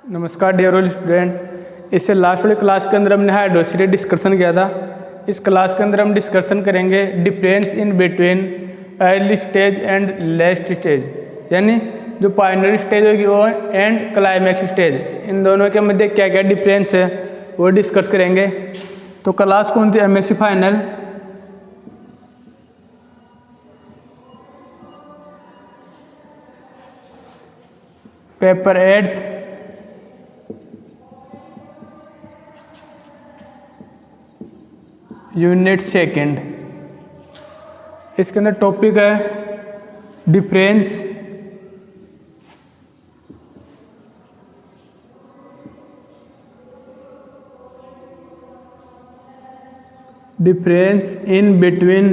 नमस्कार dear all student. इससे last वाली क्लास के अंदर हमने हाइड्रोसिटी डिस्कशन किया था। इस क्लास के अंदर हम डिस्कशन करेंगे difference in between early stage and last stage, यानी जो पाइनरी स्टेज होगी वो एंड क्लाइमैक्स स्टेज, इन दोनों के मध्य क्या क्या डिफरेंस है वो डिस्कस करेंगे। तो क्लास कौन थी? MSc final paper 8th unit 2। इसके अंदर टॉपिक है difference in between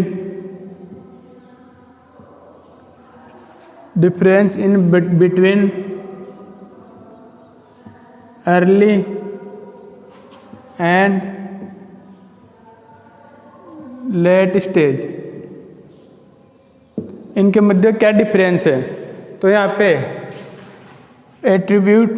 early and late stage, इनके मध्य क्या डिफरेंस है। तो यहाँ पे एट्रीब्यूट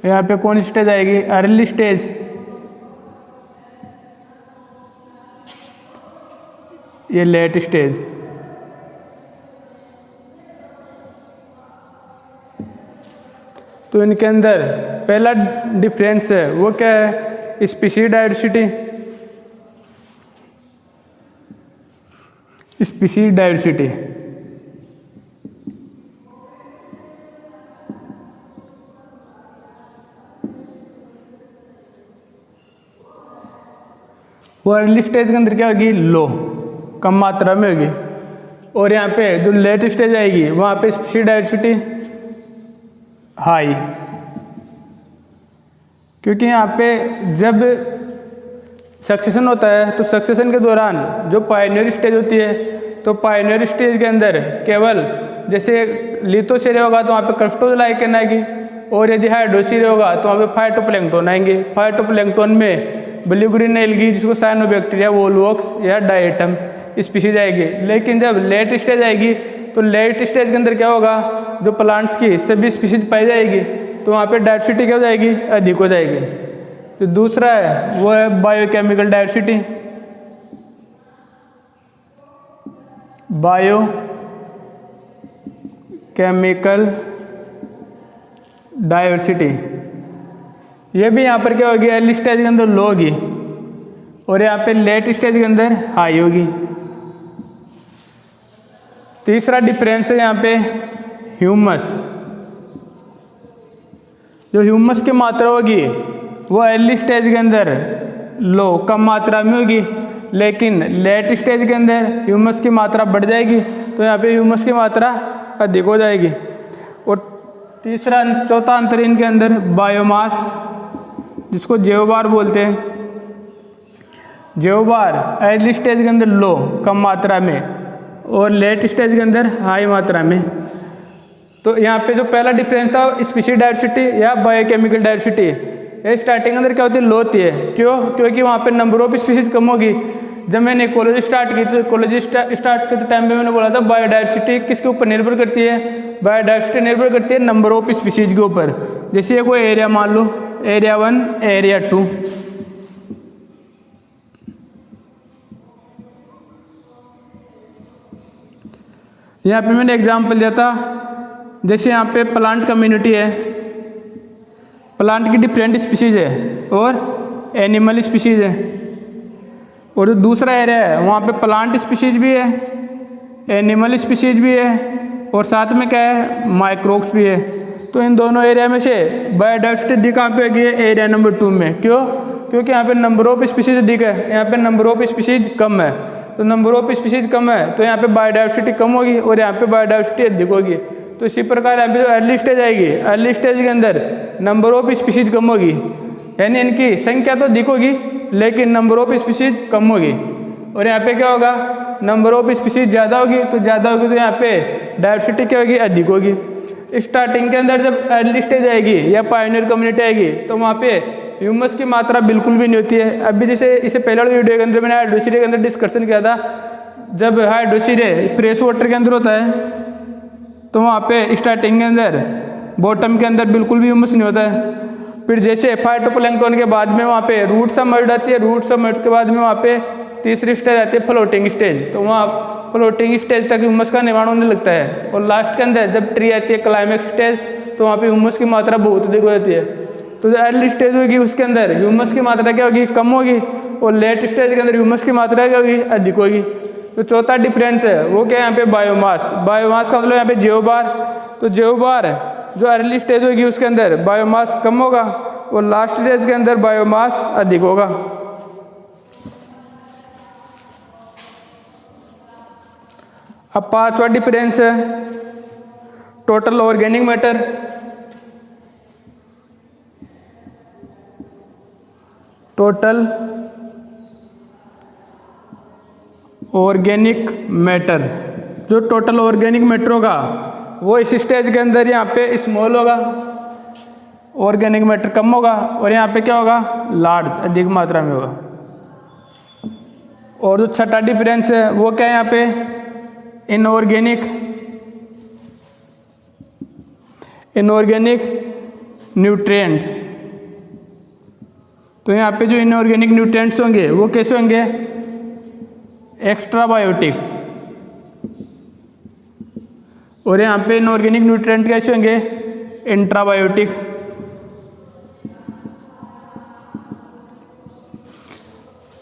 यहाँ पे कौन सी स्टेज आएगी? अर्ली स्टेज, ये लेट स्टेज। तो इनके अंदर पहला डिफरेंस है वो क्या है? Species diversity. वो अर्ली स्टेज के अंदर क्या होगी? लो, कम मात्रा में होगी। और यहाँ पे जो लेट स्टेज आएगी वहाँ पे स्पीशीज डाइवर्सिटी हाई, क्योंकि यहाँ पे जब सक्सेशन होता है तो सक्सेशन के दौरान जो पाइनरी स्टेज होती है, तो पाइनरी स्टेज के अंदर केवल जैसे लिथोसेरिया होगा तो वहाँ पे क्रस्टोलाइकेन आएगी, और यदि हाइड्रोसीरिया होगा तो वहाँ पे फाइटोप्लैंक्टन आएंगे। फाइटोप्लैंक्टन में ब्लू ग्रीन एल्गी जिसको साइनोबैक्टीरिया, वोलवॉक्स या डायटम स्पीशीज आएगी। लेकिन जब लेट स्टेज आएगी तो लेट स्टेज के अंदर क्या होगा? जो प्लांट्स की सभी स्पीशीज पाई जाएगी, तो वहाँ पे डाइवर्सिटी क्या हो जाएगी? अधिक हो जाएगी। तो दूसरा है वो है बायोकेमिकल डाइवर्सिटी। ये भी यहाँ पर क्या होगी? अर्ली स्टेज के अंदर लो होगी, और यहाँ पे लेट स्टेज के अंदर हाई होगी। तीसरा डिफरेंस है यहाँ पे ह्यूमस। जो ह्यूमस की मात्रा होगी वो अर्ली स्टेज के अंदर लो, कम मात्रा में होगी, लेकिन लेट स्टेज के अंदर ह्यूमस की मात्रा बढ़ जाएगी, तो यहाँ पे ह्यूमस की मात्रा अधिक हो जाएगी। और चौथा अंतर इनके अंदर बायोमास, जिसको जैवभार बोलते हैं। जैवभार अर्ली स्टेज के अंदर लो, कम मात्रा में, और लेट स्टेज के अंदर हाई मात्रा में। तो यहाँ पे जो पहला डिफरेंस था स्पीशीज डाइवर्सिटी या बायोकेमिकल डाइवर्सिटी, ये स्टार्टिंग के अंदर क्या होती है? लो होती है। क्यों? क्योंकि वहाँ पे नंबर ऑफ स्पीशीज कम होगी। जब मैंने इकोलॉजी स्टार्ट की तो इकोलॉजी स्टार्ट करते टाइम पे मैंने बोला था बायोडाइवर्सिटी किसके ऊपर निर्भर करती है? बायोडाइवर्सिटी निर्भर करती है नंबर ऑफ स्पीशीज के ऊपर। जैसे ये कोई एरिया मान लो, एरिया 1, एरिया 2। यहाँ पे मैंने एग्जाम्पल दिया था, जैसे यहाँ पे प्लांट कम्युनिटी है, प्लांट की डिफरेंट स्पीशीज है और एनिमल स्पीशीज है। और जो दूसरा एरिया है वहाँ पे प्लांट स्पीशीज भी है, एनिमल स्पीशीज भी है, और साथ में क्या है? माइक्रोब्स भी है। तो इन दोनों एरिया में से बायोडाइवर्सिटी कहाँ पे होगी? एरिया नंबर 2 में। क्यों? क्योंकि यहाँ पे नंबर ऑफ स्पीशीज अधिक है, यहाँ पे नंबर ऑफ स्पीशीज कम है। तो नंबर ऑफ स्पीशीज कम है तो यहाँ पे बायोडाइवर्सिटी कम होगी, और यहाँ पे बायोडाइवर्सिटी अधिक होगी। तो इसी प्रकार यहाँ पे जो अर्ली स्टेज आएगी, अर्ली स्टेज के अंदर नंबर ऑफ स्पीशीज कम होगी, यानी इनकी संख्या तो अधिक होगी लेकिन नंबर ऑफ स्पीशीज कम होगी। और यहाँ पे क्या होगा, नंबर ऑफ स्पीशीज ज़्यादा होगी तो यहाँ पे डाइवर्सिटी क्या होगी, अधिक होगी। स्टार्टिंग के अंदर जब अर्ली स्टेज आएगी या पायनियर कम्युनिटी आएगी तो वहाँ पे ह्यूमस की मात्रा बिल्कुल भी नहीं होती है। अभी जैसे इससे पहले वाले वीडियो के अंदर मैंने हाइड्रोक्सीरे के अंदर डिस्कशन किया था, जब हाइड्रोक्सीरे फ्रेश वाटर के अंदर होता है तो वहाँ पे स्टार्टिंग के अंदर बॉटम के अंदर बिल्कुल भी ह्यूमस नहीं होता है। फिर जैसे फाइटोप्लैंक्टन के बाद में वहाँ पे रूट सबमर्ज्ड आती है, रूट सबमर्ज्ड के बाद में वहाँ पे तीसरी स्टेज आती है फ्लोटिंग स्टेज, तो वहाँ फ्लोटिंग स्टेज तक ह्यूमस का निर्माण होने लगता है। और लास्ट के अंदर जब ट्री आती है क्लाइमैक्स स्टेज, तो वहाँ पे ह्यूमस की मात्रा बहुत अधिक हो जाती है। तो जो अर्ली स्टेज होगी उसके अंदर ह्यूमस की मात्रा क्या होगी, कम होगी, और लेट स्टेज के अंदर ह्यूमस की मात्रा क्या होगी, अधिक होगी। तो चौथा डिफरेंस है वो क्या है यहाँ पे, बायोमास। बायोमास का मतलब यहाँ पे जेओबार। तो जेओबार जो अर्ली स्टेज होगी उसके अंदर बायोमास कम होगा और लास्ट स्टेज के अंदर बायोमास अधिक होगा। अब पांचवा डिफरेंस है total organic matter. Total organic matter, जो टोटल ऑर्गेनिक मैटर होगा वो इस स्टेज के अंदर यहाँ पे स्मॉल होगा, ऑर्गेनिक मैटर कम होगा, और यहाँ पे क्या होगा, लार्ज अधिक मात्रा में होगा। और जो छठा डिफरेंस है वो क्या है यहाँ पे, इनऑर्गेनिक न्यूट्रिएंट। तो यहाँ पे जो इनऑर्गेनिक न्यूट्रिएंट्स होंगे वो कैसे होंगे, एक्स्ट्रा बायोटिक। और यहाँ पे इनऑर्गेनिक न्यूट्रिएंट कैसे होंगे, इंट्राबायोटिक।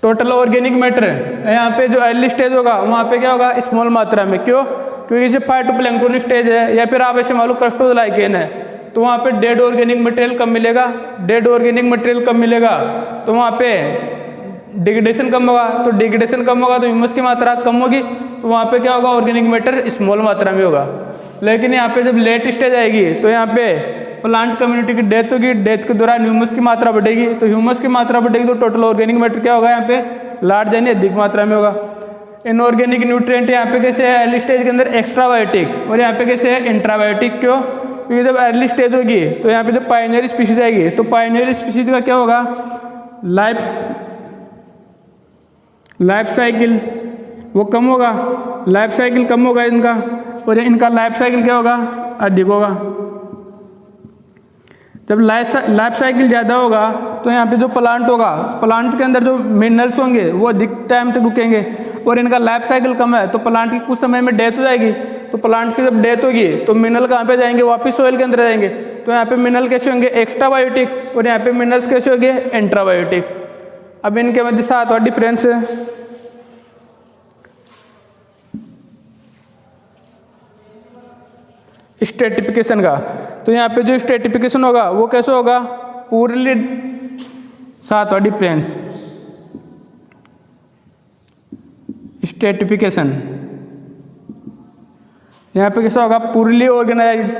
टोटल ऑर्गेनिक मैटर यहाँ पे जो अर्ली स्टेज होगा वहाँ पे क्या होगा, स्मॉल मात्रा में। क्यों, क्योंकि जैसे फाइटोप्लैंक्टन स्टेज है या फिर आप ऐसे मान लो क्रस्टोलाइकेन है, तो वहाँ पे डेड ऑर्गेनिक मटेरियल कम मिलेगा। डेड ऑर्गेनिक मटेरियल कम मिलेगा तो वहाँ पे डिग्रेडेशन कम होगा, तो डिग्रेडेशन कम होगा तो ह्यूमस की मात्रा कम होगी, तो वहाँ पे क्या होगा, ऑर्गेनिक मैटर स्मॉल मात्रा में होगा। लेकिन यहाँ पे जब लेट स्टेज आएगी तो यहाँ पे प्लांट कम्युनिटी की डेथ होगी, डेथ के दौरान ह्यूमस की मात्रा बढ़ेगी, तो ह्यूमस की मात्रा बढ़ेगी तो टोटल ऑर्गेनिक मैटर क्या होगा, यहाँ पे लार्ज यानी अधिक मात्रा में होगा। इनऑर्गेनिक न्यूट्रिएंट यहाँ पे कैसे है, अर्ली स्टेज के अंदर एक्स्ट्राबायोटिक, और यहाँ पे कैसे है, इंट्राबायोटिक। क्यों, क्योंकि जब अर्ली स्टेज होगी तो यहाँ पे जब पायनियर स्पीशीज आएगी तो पायनियर स्पीशीज का क्या होगा, लाइफ साइकिल वो कम होगा, लाइफ साइकिल कम होगा इनका, और इनका लाइफ साइकिल क्या होगा, अधिक होगा। जब लाइफ साइकिल ज़्यादा होगा तो यहाँ पे जो प्लांट होगा, प्लांट के अंदर जो मिनरल्स होंगे वो अधिक टाइम तक रुकेंगे, और इनका लाइफ साइकिल कम है तो प्लांट की कुछ समय में डेथ हो जाएगी। तो प्लांट्स की जब डेथ होगी तो मिनरल कहाँ पे जाएंगे, वापस सोइल के अंदर जाएंगे। तो यहाँ पे मिनरल कैसे होंगे, एक्स्ट्राबायोटिक, और यहाँ पे मिनरल्स कैसे होंगे, इंट्राबायोटिक। अब इनके मध्य सातवां डिफरेंस है स्ट्रेटिफिकेशन का। तो यहाँ पे जो स्ट्रेटिफिकेशन होगा वो कैसे होगा, पूर्ली, सातवां डिफरेंस स्ट्रेटिफिकेशन। यहाँ पे कैसा होगा, पूर्ली ऑर्गेनाइज्ड,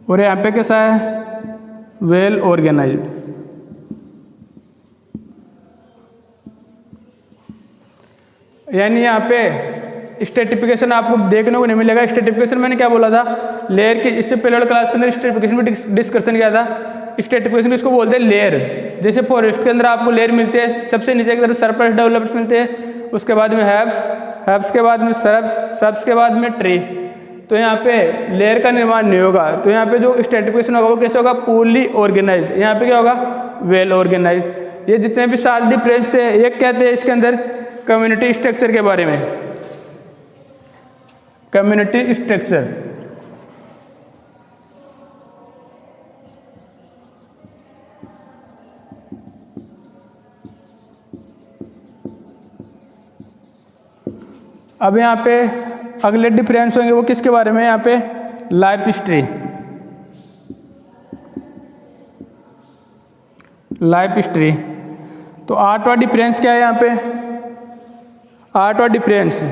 और यहाँ पे कैसा है, वेल ऑर्गेनाइज्ड। यानी यहाँ पे स्ट्रेटिफिकेशन आपको देखने को नहीं मिलेगा। स्ट्रेटिफिकेशन मैंने क्या बोला था, लेयर के, इससे पहले क्लास के अंदर स्ट्रेटिफिकेशन में डिस्कशन किया था। स्ट्रेटिफिकेशन इसको बोलते हैं लेयर। जैसे फॉरेस्ट के अंदर आपको लेयर मिलते हैं, सबसे नीचे की तरफ सरफेस डेवलपर्स मिलते हैं, उसके बाद में हैब्स के बाद में सर्ब्स के बाद में ट्री। तो यहाँ पे लेयर का निर्माण नहीं होगा। तो यहाँ पे जो स्ट्रेटिफिकेशन होगा वो कैसे होगा, पूर्ली ऑर्गेनाइज्ड। यहाँ पे क्या होगा, वेल ऑर्गेनाइज्ड। ये जितने भी 7 डिफरेंस थे, एक कहते हैं इसके अंदर कम्युनिटी स्ट्रक्चर के बारे में, कम्युनिटी स्ट्रक्चर। अब यहाँ पे अगले डिफरेंस होंगे वो किसके बारे में, यहाँ पे लाइफ हिस्ट्री, लाइफ हिस्ट्री। तो 8वां डिफरेंस क्या है यहाँ पे, 8वां डिफरेंस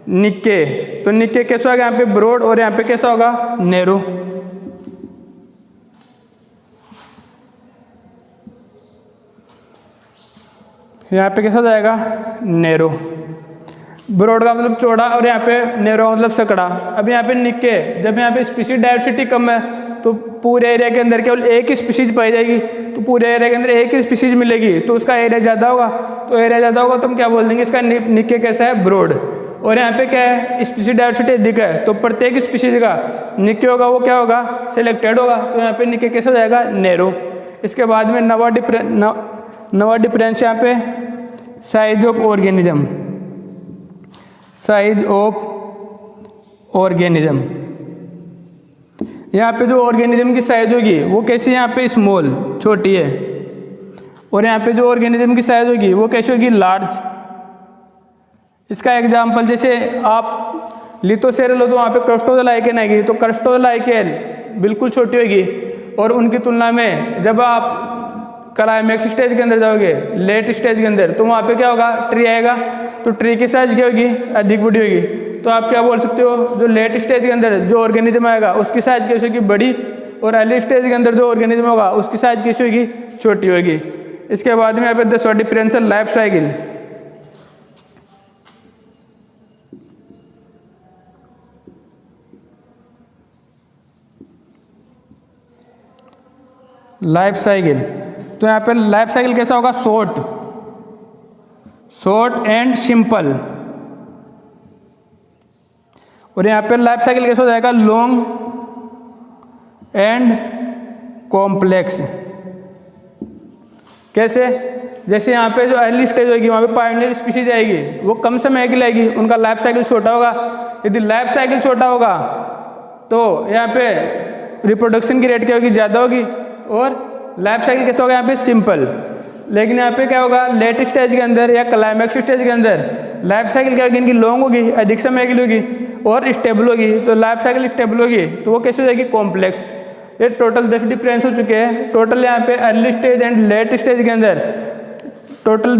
निक्के। तो निक्के कैसा होगा, यहाँ पे ब्रॉड, और यहाँ पे कैसा होगा, नैरो। यहाँ पे कैसा हो जाएगा, नैरो। ब्रॉड का मतलब चौड़ा और यहाँ पे नैरो का मतलब सकड़ा। अब यहाँ पे निक्के, जब यहाँ पे स्पीशीज डाइवर्सिटी कम है तो पूरे एरिया के अंदर केवल एक ही स्पीशीज पाई जाएगी, तो पूरे एरिया के अंदर एक ही स्पीशीज मिलेगी तो उसका एरिया ज़्यादा होगा। तो एरिया ज़्यादा होगा तो हम क्या बोल देंगे, इसका निक्के कैसा है, ब्रॉड। और यहाँ पे क्या है, स्पीशीज डाइवर्सिटी अधिक है तो प्रत्येक स्पीशीज का निक्के होगा वो क्या होगा, सिलेक्टेड होगा। तो यहाँ पे निक्के कैसा हो जाएगा, नैरो। इसके बाद में नवा डिफरेंस यहाँ पे size of organism, size of organism. यहाँ पे जो ऑर्गेनिज्म की साइज होगी वो कैसी है, यहाँ पे स्मॉल, छोटी है। और यहाँ पे जो ऑर्गेनिज्म की साइज होगी वो कैसी होगी, लार्ज। इसका एग्जांपल जैसे आप लिथोसेरल हो तो वहाँ पे क्रस्टोजोलाइकेन आएगी, तो क्रस्टोजोलाइकेन बिल्कुल छोटी होगी। और उनकी तुलना में जब आप क्लाइमेक्स स्टेज के अंदर जाओगे, लेट स्टेज के अंदर, तो वहाँ पे क्या होगा, ट्री आएगा। तो ट्री की साइज क्या होगी, अधिक बड़ी होगी। तो आप क्या बोल सकते हो, जो लेट स्टेज के अंदर जो ऑर्गेनिज्म आएगा उसकी साइज कैसी होगी, बड़ी। और अर्ली स्टेज के अंदर जो ऑर्गेनिज्म होगा उसकी साइज कैसी होगी, छोटी होगी। इसके बाद में यहाँ पे 10वां डिफरेंस है लाइफ साइकिल। लाइफ साइकिल, तो यहाँ पे लाइफ साइकिल कैसा होगा, शॉर्ट एंड सिंपल। और यहाँ पे लाइफ साइकिल कैसा हो जाएगा, लॉन्ग एंड कॉम्प्लेक्स। कैसे, जैसे यहाँ पे जो अर्ली स्टेज होगी वहाँ पे पायनियर स्पीशीज आएगी, वो कम समय के लिए आएगी, उनका लाइफ साइकिल छोटा होगा। यदि लाइफ साइकिल छोटा होगा तो यहाँ पे रिप्रोडक्शन की रेट क्या होगी, ज़्यादा होगी। और लाइफ साइकिल कैसा होगा, यहाँ पे सिंपल। लेकिन यहाँ पे क्या होगा, लेट स्टेज के अंदर या क्लाइमेक्स स्टेज के अंदर लाइफ साइकिल क्या होगी, इनकी लॉन्ग होगी, अधिक समय के लिए होगी और स्टेबल होगी। तो लाइफ साइकिल स्टेबल होगी तो वो कैसे हो जाएगी, कॉम्प्लेक्स। ये टोटल 10 डिफरेंस हो चुके हैं। टोटल यहाँ पे early stage and late stage के अंदर टोटल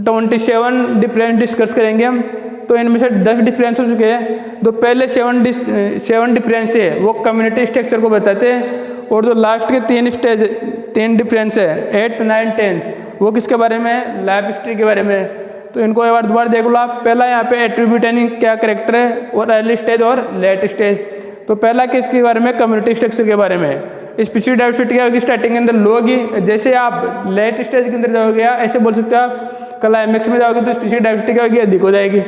27 डिफरेंस डिस्कस करेंगे हम। तो इनमें से 10 डिफरेंस हो चुके हैं। जो पहले 7 डिफरेंस थे वो कम्युनिटी स्ट्रक्चर को बताते हैं। और जो लास्ट के 3 डिफरेंस है 8th 9th 10th वो किसके बारे में है, लाइफ हिस्ट्री के बारे में है। तो इनको एक बार दोबारा देख लो आप। पहला यहाँ पे एट्रीब्यूट यानी क्या करेक्टर है, और अर्ली स्टेज और लेट स्टेज। तो पहला किसके बारे में, कम्युनिटी स्ट्रक्चर के बारे में। स्पीशीज डाइवर्सिटी क्या होगी, स्टार्टिंग के अंदर लो होगी। जैसे आप लेट स्टेज के अंदर जाओगे या ऐसे बोल सकते हो आप क्लाइमेक्स में जाओगे तो स्पीशीज डाइवर्सिटी क्या होगी, अधिक हो जाएगी।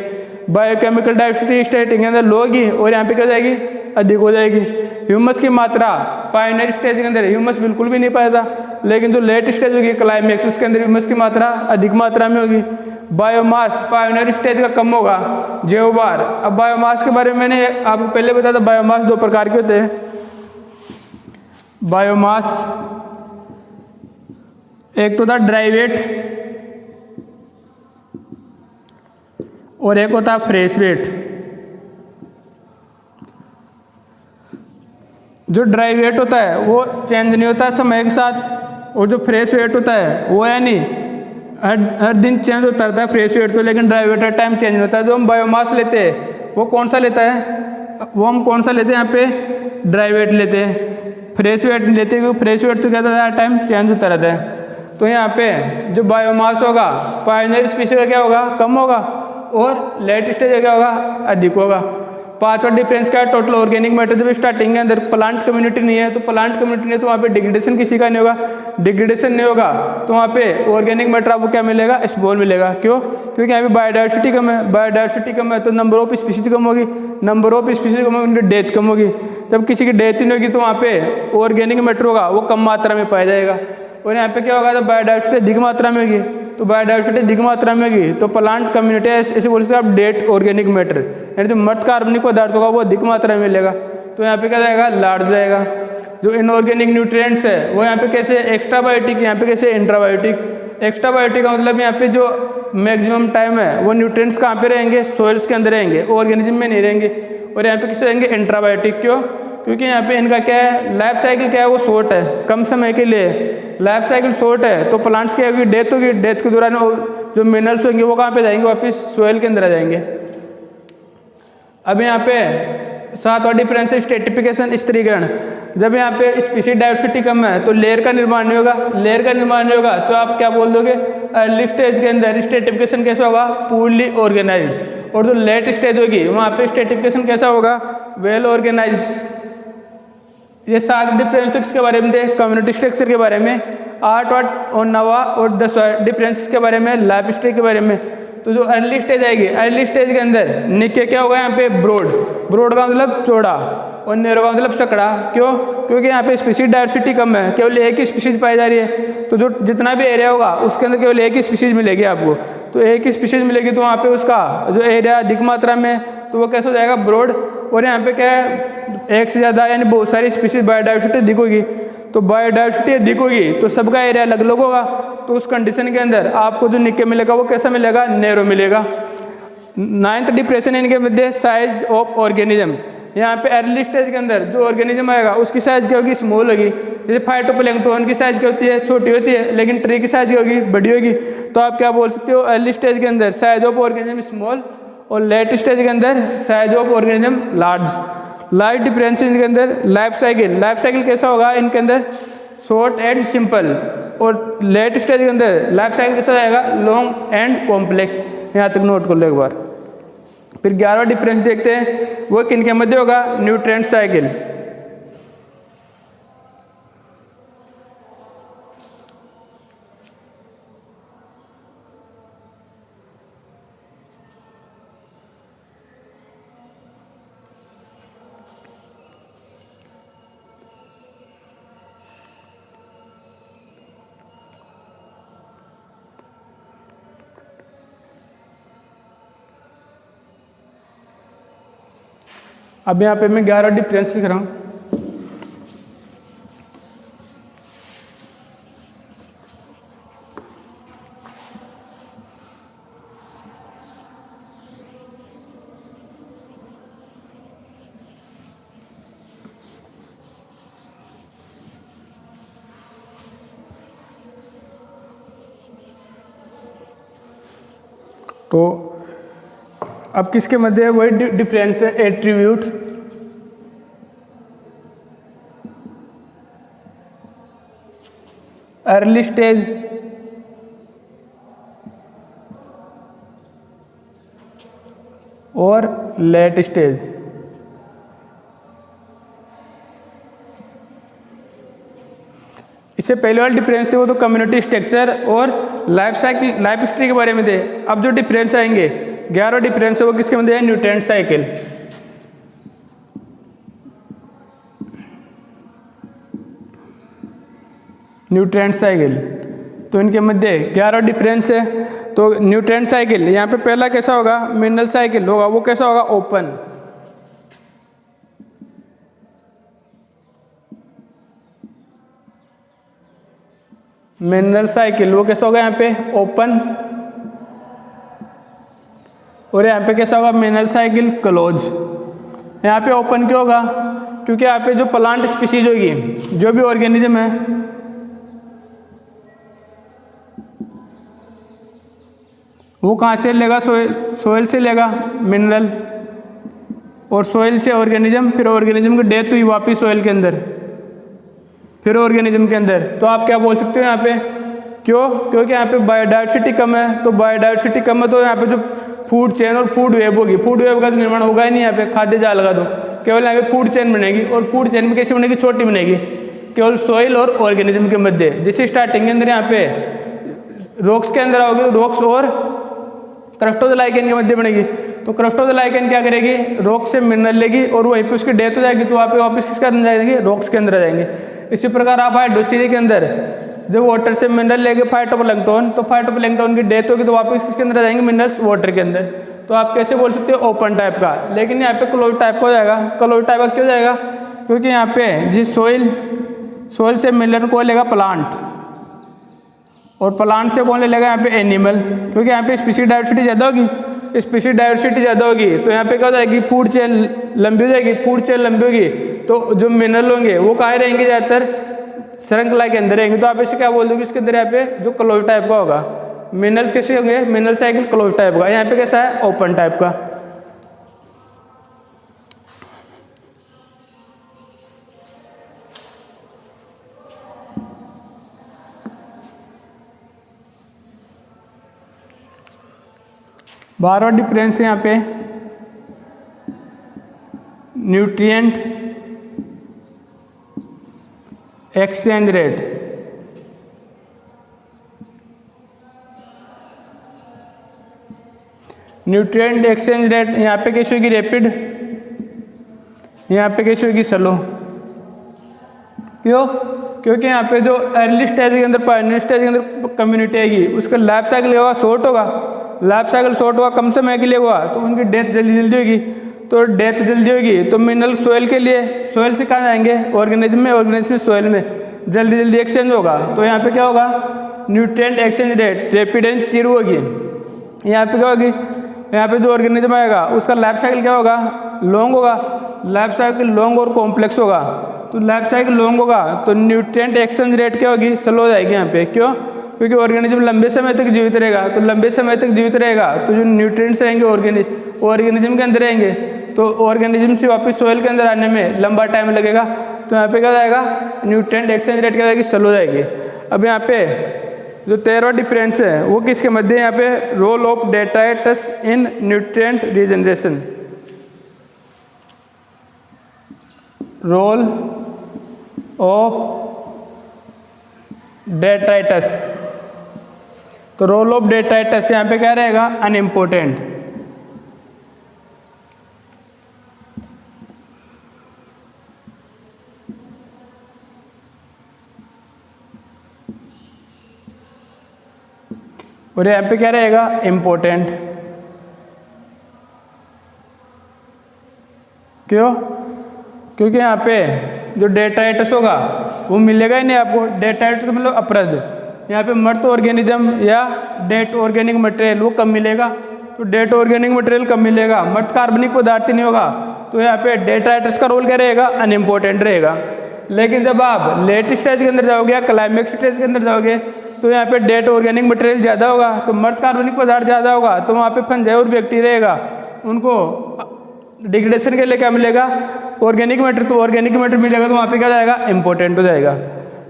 बायोकेमिकल डाइवर्सिटी स्टार्टिंग के अंदर लो होगी और यहाँ पे क्या हो जाएगी, अधिक हो जाएगी। ह्यूमस की मात्रा पायनियर स्टेज के अंदर ह्यूमस बिल्कुल भी नहीं पाया था, लेकिन जो लेट स्टेज होगी क्लाइमेक्स उसके अंदर ह्यूमस की मात्रा अधिक मात्रा में होगी। बायोमास पायनियर स्टेज का कम होगा, जेओबार। अब बायोमास के बारे में मैंने आपको पहले बताया था, बायोमास 2 प्रकार के होते हैं। बायोमास एक तो था ड्राई वेट और एक होता है फ्रेश वेट। जो ड्राई वेट होता है वो चेंज नहीं होता समय के साथ, और जो फ्रेश वेट होता है वो यानी हर दिन चेंज होता रहता है फ्रेश वेट तो, लेकिन ड्राई वेट हर टाइम चेंज नहीं होता है। जो हम बायोमास लेते हैं वो कौन सा लेता है, वो हम कौन सा लेते हैं, यहाँ पे ड्राई वेट लेते हैं, फ्रेश वेट नहीं लेते, क्योंकि फ्रेश वेट तो क्या होता है हर टाइम चेंज होता रहता है। तो यहाँ पे जो बायोमास होगा पायनियर स्पीशीज का क्या होगा, कम होगा, और लेट स्टेज का क्या होगा, अधिक होगा। 5वां डिफरेंस क्या है, टोटल ऑर्गेनिक मैटर। जब स्टार्टिंग के अंदर प्लांट कम्युनिटी नहीं है, तो प्लांट कम्युनिटी नहीं है तो वहाँ पे डिग्रेडेशन किसी का नहीं होगा, डिग्रेडेशन नहीं होगा तो वहाँ पे ऑर्गेनिक मैटर आपको क्या मिलेगा, स्मॉल मिलेगा। क्यों, क्योंकि यहाँ पे बायोडाइवर्सिटी कम है, बायोडाइवर्सिटी कम है तो नंबर ऑफ स्पीशीज कम होगी, नंबर ऑफ स्पीशीज कम होगी, उनकी डेथ कम होगी। जब किसी की डेथ ही नहीं होगी तो वहाँ पे ऑर्गेनिक मैटर होगा वो कम मात्रा में पाया जाएगा। और यहाँ पे क्या होगा, तो बायोडाइवर्सिटी अधिक मात्रा में होगी, तो बायोडाइवर्सिटी अधिक मात्रा में होगी तो प्लांट कम्युनिटी ऐसे बोल सकते हैं आप डेट ऑर्गेनिक मैटर, यानी जो मृत कार्बनिक पदार्थ होगा वो अधिक मात्रा में मिलेगा। तो यहाँ पे क्या जाएगा, लार्ज जाएगा। जो इनऑर्गेनिक न्यूट्रिएंट्स है वो यहाँ पे कैसे एक्स्ट्राबायोटिक, यहाँ पे कैसे इंट्राबायोटिक। एक्स्ट्राबायोटिक का मतलब यहाँ पे जो मैक्सिमम टाइम है वो न्यूट्रिएंट्स कहाँ पे रहेंगे, सोइल्स के अंदर रहेंगे, ऑर्गेनिज्म में नहीं रहेंगे। और यहाँ पे किससे रहेंगे, इंट्राबायोटिक। क्यों, क्योंकि यहाँ पे इनका क्या है, लाइफ साइकिल क्या है, वो शॉर्ट है, कम समय के लिए लाइफ साइकिल शॉर्ट है। तो प्लांट्स की अगर डेथ होगी, डेथ के दौरान जो मिनरल्स होंगे वो कहाँ पे जाएंगे, वापस सोइल के अंदर आ जाएंगे। अब यहाँ पे 7वां डिफरेंस है स्ट्रेटिफिकेशन, स्त्रीकरण। जब यहाँ पे स्पीशीज डाइवर्सिटी कम है तो लेयर का निर्माण नहीं होगा, लेयर का निर्माण नहीं होगा तो आप क्या बोल दोगे, अर्ली स्टेज के अंदर स्ट्रेटिफिकेशन कैसे होगा, पूर्ली ऑर्गेनाइज्ड। और जो लेट स्टेज होगी वहाँ पे स्ट्रेटिफिकेशन कैसा होगा, वेल ऑर्गेनाइज्ड। ये 7 डिफरेंस तो किसके बारे में थे, कम्युनिटी स्ट्रक्चर के बारे में। 8 और 9 और 10 डिफरेंस किसके बारे में, लाइफ स्टेज के बारे में। तो जो अर्ली स्टेज आएगी, अर्ली स्टेज के अंदर निके क्या होगा यहाँ पे, ब्रॉड। ब्रॉड का मतलब चौड़ा और नैरो का मतलब सकड़ा। क्यों, क्योंकि यहाँ पे स्पीशीज डाइवर्सिटी कम है, केवल एक ही स्पीशीज पाई जा रही है। तो जो जितना भी एरिया होगा उसके अंदर केवल एक ही स्पीशीज मिलेगी आपको। तो एक ही स्पीशीज मिलेगी तो वहाँ पे उसका जो एरिया अधिक मात्रा में, तो वो कैसे हो जाएगा, ब्रॉड। और यहाँ पे क्या है, एक से ज़्यादा यानी बहुत सारी स्पीशीज बायोडाइवर्सिटी अधिक होगी। तो बायोडाइवर्सिटी अधिक होगी तो सबका एरिया अलग अलग होगा। तो उस कंडीशन के अंदर आपको जो निके मिलेगा वो कैसा मिलेगा, नैरो मिलेगा। 9th डिप्रेशन इनके मध्य साइज ऑफ ऑर्गेनिज्म। यहाँ पे अर्ली स्टेज के अंदर जो ऑर्गेनिज्म आएगा उसकी साइज क्या होगी, स्मॉल होगी। जैसे फाइटोप्लैंक्टन की साइज क्या होती है, छोटी होती है, लेकिन ट्री की साइज क्या होगी, बड़ी होगी। तो आप क्या बोल सकते हो, अर्ली स्टेज के अंदर साइज ऑफ ऑर्गेनिज्म स्मॉल और लेट स्टेज के अंदर size of organism large. Life difference इनके अंदर लाइफ साइकिल कैसा होगा इनके अंदर, शॉर्ट एंड सिंपल। और लेट स्टेज के अंदर लाइफ साइकिल कैसा जाएगा, लॉन्ग एंड कॉम्प्लेक्स। यहाँ तक नोट कर लो एक बार। फिर 11वां डिफरेंस देखते हैं, वो किनके मध्य होगा, न्यूट्रिएंट साइकिल। अब यहाँ पे मैं 11 डिफरेंस लिख रहा हूँ। तो अब किसके मध्य है, वही डिफरेंस है, एट्रीब्यूट। अर्ली स्टेज और लेट स्टेज। इससे पहले वाले डिफरेंस थे वो तो कम्युनिटी स्ट्रक्चर और लाइफ साइकिल, लाइफ हिस्ट्री के बारे में थे। अब जो डिफरेंस आएंगे 11 डिफरेंस है वो किसके मध्य है, न्यूट्रिएंट साइकिल। न्यूट्रिएंट साइकिल तो इनके मध्य 11 डिफरेंस है। तो न्यूट्रिएंट साइकिल यहाँ पे पहला कैसा होगा, मिनरल साइकिल होगा, वो कैसा होगा, ओपन। मिनरल साइकिल वो कैसा होगा यहाँ पे, ओपन। और यहाँ पे कैसा होगा, मिनरल साइकिल क्लोज। यहाँ पे ओपन क्यों होगा, क्योंकि यहाँ पे जो प्लांट स्पीशीज होगी, जो भी ऑर्गेनिज्म है, वो कहाँ से लेगा, सोइल से लेगा मिनरल, और सोइल से ऑर्गेनिज्म, फिर ऑर्गेनिज्म की डेथ हुई वापिस सोइल के अंदर, फिर ऑर्गेनिज्म के अंदर। तो आप क्या बोल सकते हो यहाँ पे, क्यों, क्योंकि यहाँ पे बायोडाइवर्सिटी कम है। तो बायोडाइवर्सिटी कम है तो यहाँ पे जो फूड चेन और फूड वेब होगी, फूड वेब का तो निर्माण होगा ही नहीं यहाँ पे, खाद्य जाल लगा दो, केवल यहाँ पे फूड चेन बनेगी। और फूड चेन में कैसे बनेगी, छोटी बनेगी, केवल सोइल और ऑर्गेनिज्म के मध्य। जैसे स्टार्टिंग के अंदर यहाँ पे रॉक्स के अंदर आओगे, रॉक्स और क्रस्टोजोलाइकेन के मध्य बनेगी। तो क्रस्टोजोलाइकेन क्या करेगी, रॉक से मिनरल लेगी और वहीं पे उसकी डेथ हो जाएगी, तो वहाँ पे वापस किसके अंदर जाएंगे, रॉक्स के अंदर आ जाएंगे। इसी प्रकार आप हाइड्रोसीरी के अंदर जब वाटर से मिनरल लेंगे फाइटोप्लैंक्टन, तो फाइटोप्लैंक्टन की डेथ होगी तो वापस किसके अंदर आ जाएंगे, मिनरल्स वाटर के अंदर। तो आप कैसे बोल सकते हो, ओपन टाइप का। लेकिन यहाँ पे क्लोज टाइप का हो जाएगा। क्लोज टाइप का क्यों जाएगा, क्योंकि यहाँ पे जिस सोइल से मिनरल को लेगा प्लांट, और प्लांट से कौन ले लेगा, यहाँ पे एनिमल, क्योंकि यहाँ पे स्पीशीज डाइवर्सिटी ज़्यादा होगी। स्पीशीज डाइवर्सिटी ज़्यादा होगी तो यहाँ पे क्या हो जाएगी, फूड चेन लंबी हो जाएगी। फूड चेन लंबी होगी तो जो मिनरल होंगे वो कहाँ रहेंगे, ज़्यादातर श्रृंखला के अंदर रहेंगे। तो आप इसे क्या बोल दोगे, इसके अंदर यहाँ पे जो क्लोज टाइप का होगा। मिनरल्स कैसे होंगे, मिनरल साइकिल क्लोज टाइप का। यहाँ पे कैसा है, ओपन टाइप का। 12वां डिफरेंस है यहाँ पे nutrient exchange rate. Nutrient exchange rate यहाँ पे कैसे होगी रैपिड, यहाँ पे कैसे होगी स्लो। क्यों? क्योंकि यहाँ पे जो अर्ली स्टेज के अंदर पायनियर स्टेज के अंदर कम्युनिटी आएगी उसका लाइफ साइकिल क्या होगा, शॉर्ट होगा। लाइफ साइकिल शॉर्ट होगा, कम समय के लिए हुआ तो उनकी डेथ जल्दी जल्दी होगी। तो डेथ जल्दी होगी तो मिनरल सोयल के लिए, सोयल से कहाँ जाएंगे, ऑर्गेनिज्म में, ऑर्गेनिज्म में सोयल में जल्दी जल्दी एक्सचेंज होगा। तो यहाँ पे क्या होगा, nutrient exchange rate rapid and तीव्र होगी। यहाँ पे क्या होगी, यहाँ पे जो ऑर्गेनिज्म आएगा उसका लाइफ साइकिल क्या होगा, लॉन्ग होगा। लाइफ साइकिल लॉन्ग और कॉम्प्लेक्स होगा। तो लाइफ साइकिल लॉन्ग होगा तो न्यूट्रिएंट एक्सचेंज रेट क्या होगी, स्लो हो जाएगी यहाँ पे। क्यों? क्योंकि ऑर्गेनिज्म लंबे समय तक जीवित रहेगा। तो लंबे समय तक जीवित रहेगा तो जो न्यूट्रिएंट्स रहेंगे ऑर्गेनिज्म के अंदर रहेंगे तो ऑर्गेनिज्म से वापस सोयल के अंदर आने में लंबा टाइम लगेगा। तो यहाँ पे क्या जाएगा, न्यूट्रिएंट एक्सचेंज रेट क्या जाएगी, स्लो हो जाएगी। अब यहाँ पे जो 13वां डिफरेंस है वो किसके मध्य है, यहाँ पे role of detritus in nutrient regeneration. Role of detritus, तो रोल ऑफ डेट्राइटस यहाँ पे क्या रहेगा, अनइम्पोर्टेंट। और यहाँ पे क्या रहेगा, इम्पोर्टेंट। क्यों? क्योंकि यहाँ पे जो डेट्राइटस होगा वो मिलेगा ही नहीं आपको। डेट्राइटस का मतलब अपरद, यहाँ पे मृत ऑर्गेनिज्म या डेड ऑर्गेनिक मटेरियल वो कम मिलेगा। तो डेड ऑर्गेनिक मटेरियल कम मिलेगा, मृत कार्बनिक पदार्थ ही नहीं होगा। तो यहाँ पे डेट्राइटस का रोल क्या रहेगा, अनइम्पोर्टेंट रहेगा। लेकिन जब आप लेट स्टेज के अंदर जाओगे या क्लाइमेक्स स्टेज के अंदर जाओगे तो यहाँ पे डेड ऑर्गेनिक मटेरियल ज़्यादा होगा, तो मृत कार्बनिक पदार्थ ज़्यादा होगा, तो वहाँ पे फंजाई और बैक्टीरिया रहेगा, उनको डिग्रेडेशन के लिए क्या मिलेगा, ऑर्गेनिक मैटर। तो ऑर्गेनिक मैटर मिलेगा तो वहाँ पे क्या जाएगा, इंपॉर्टेंट हो जाएगा।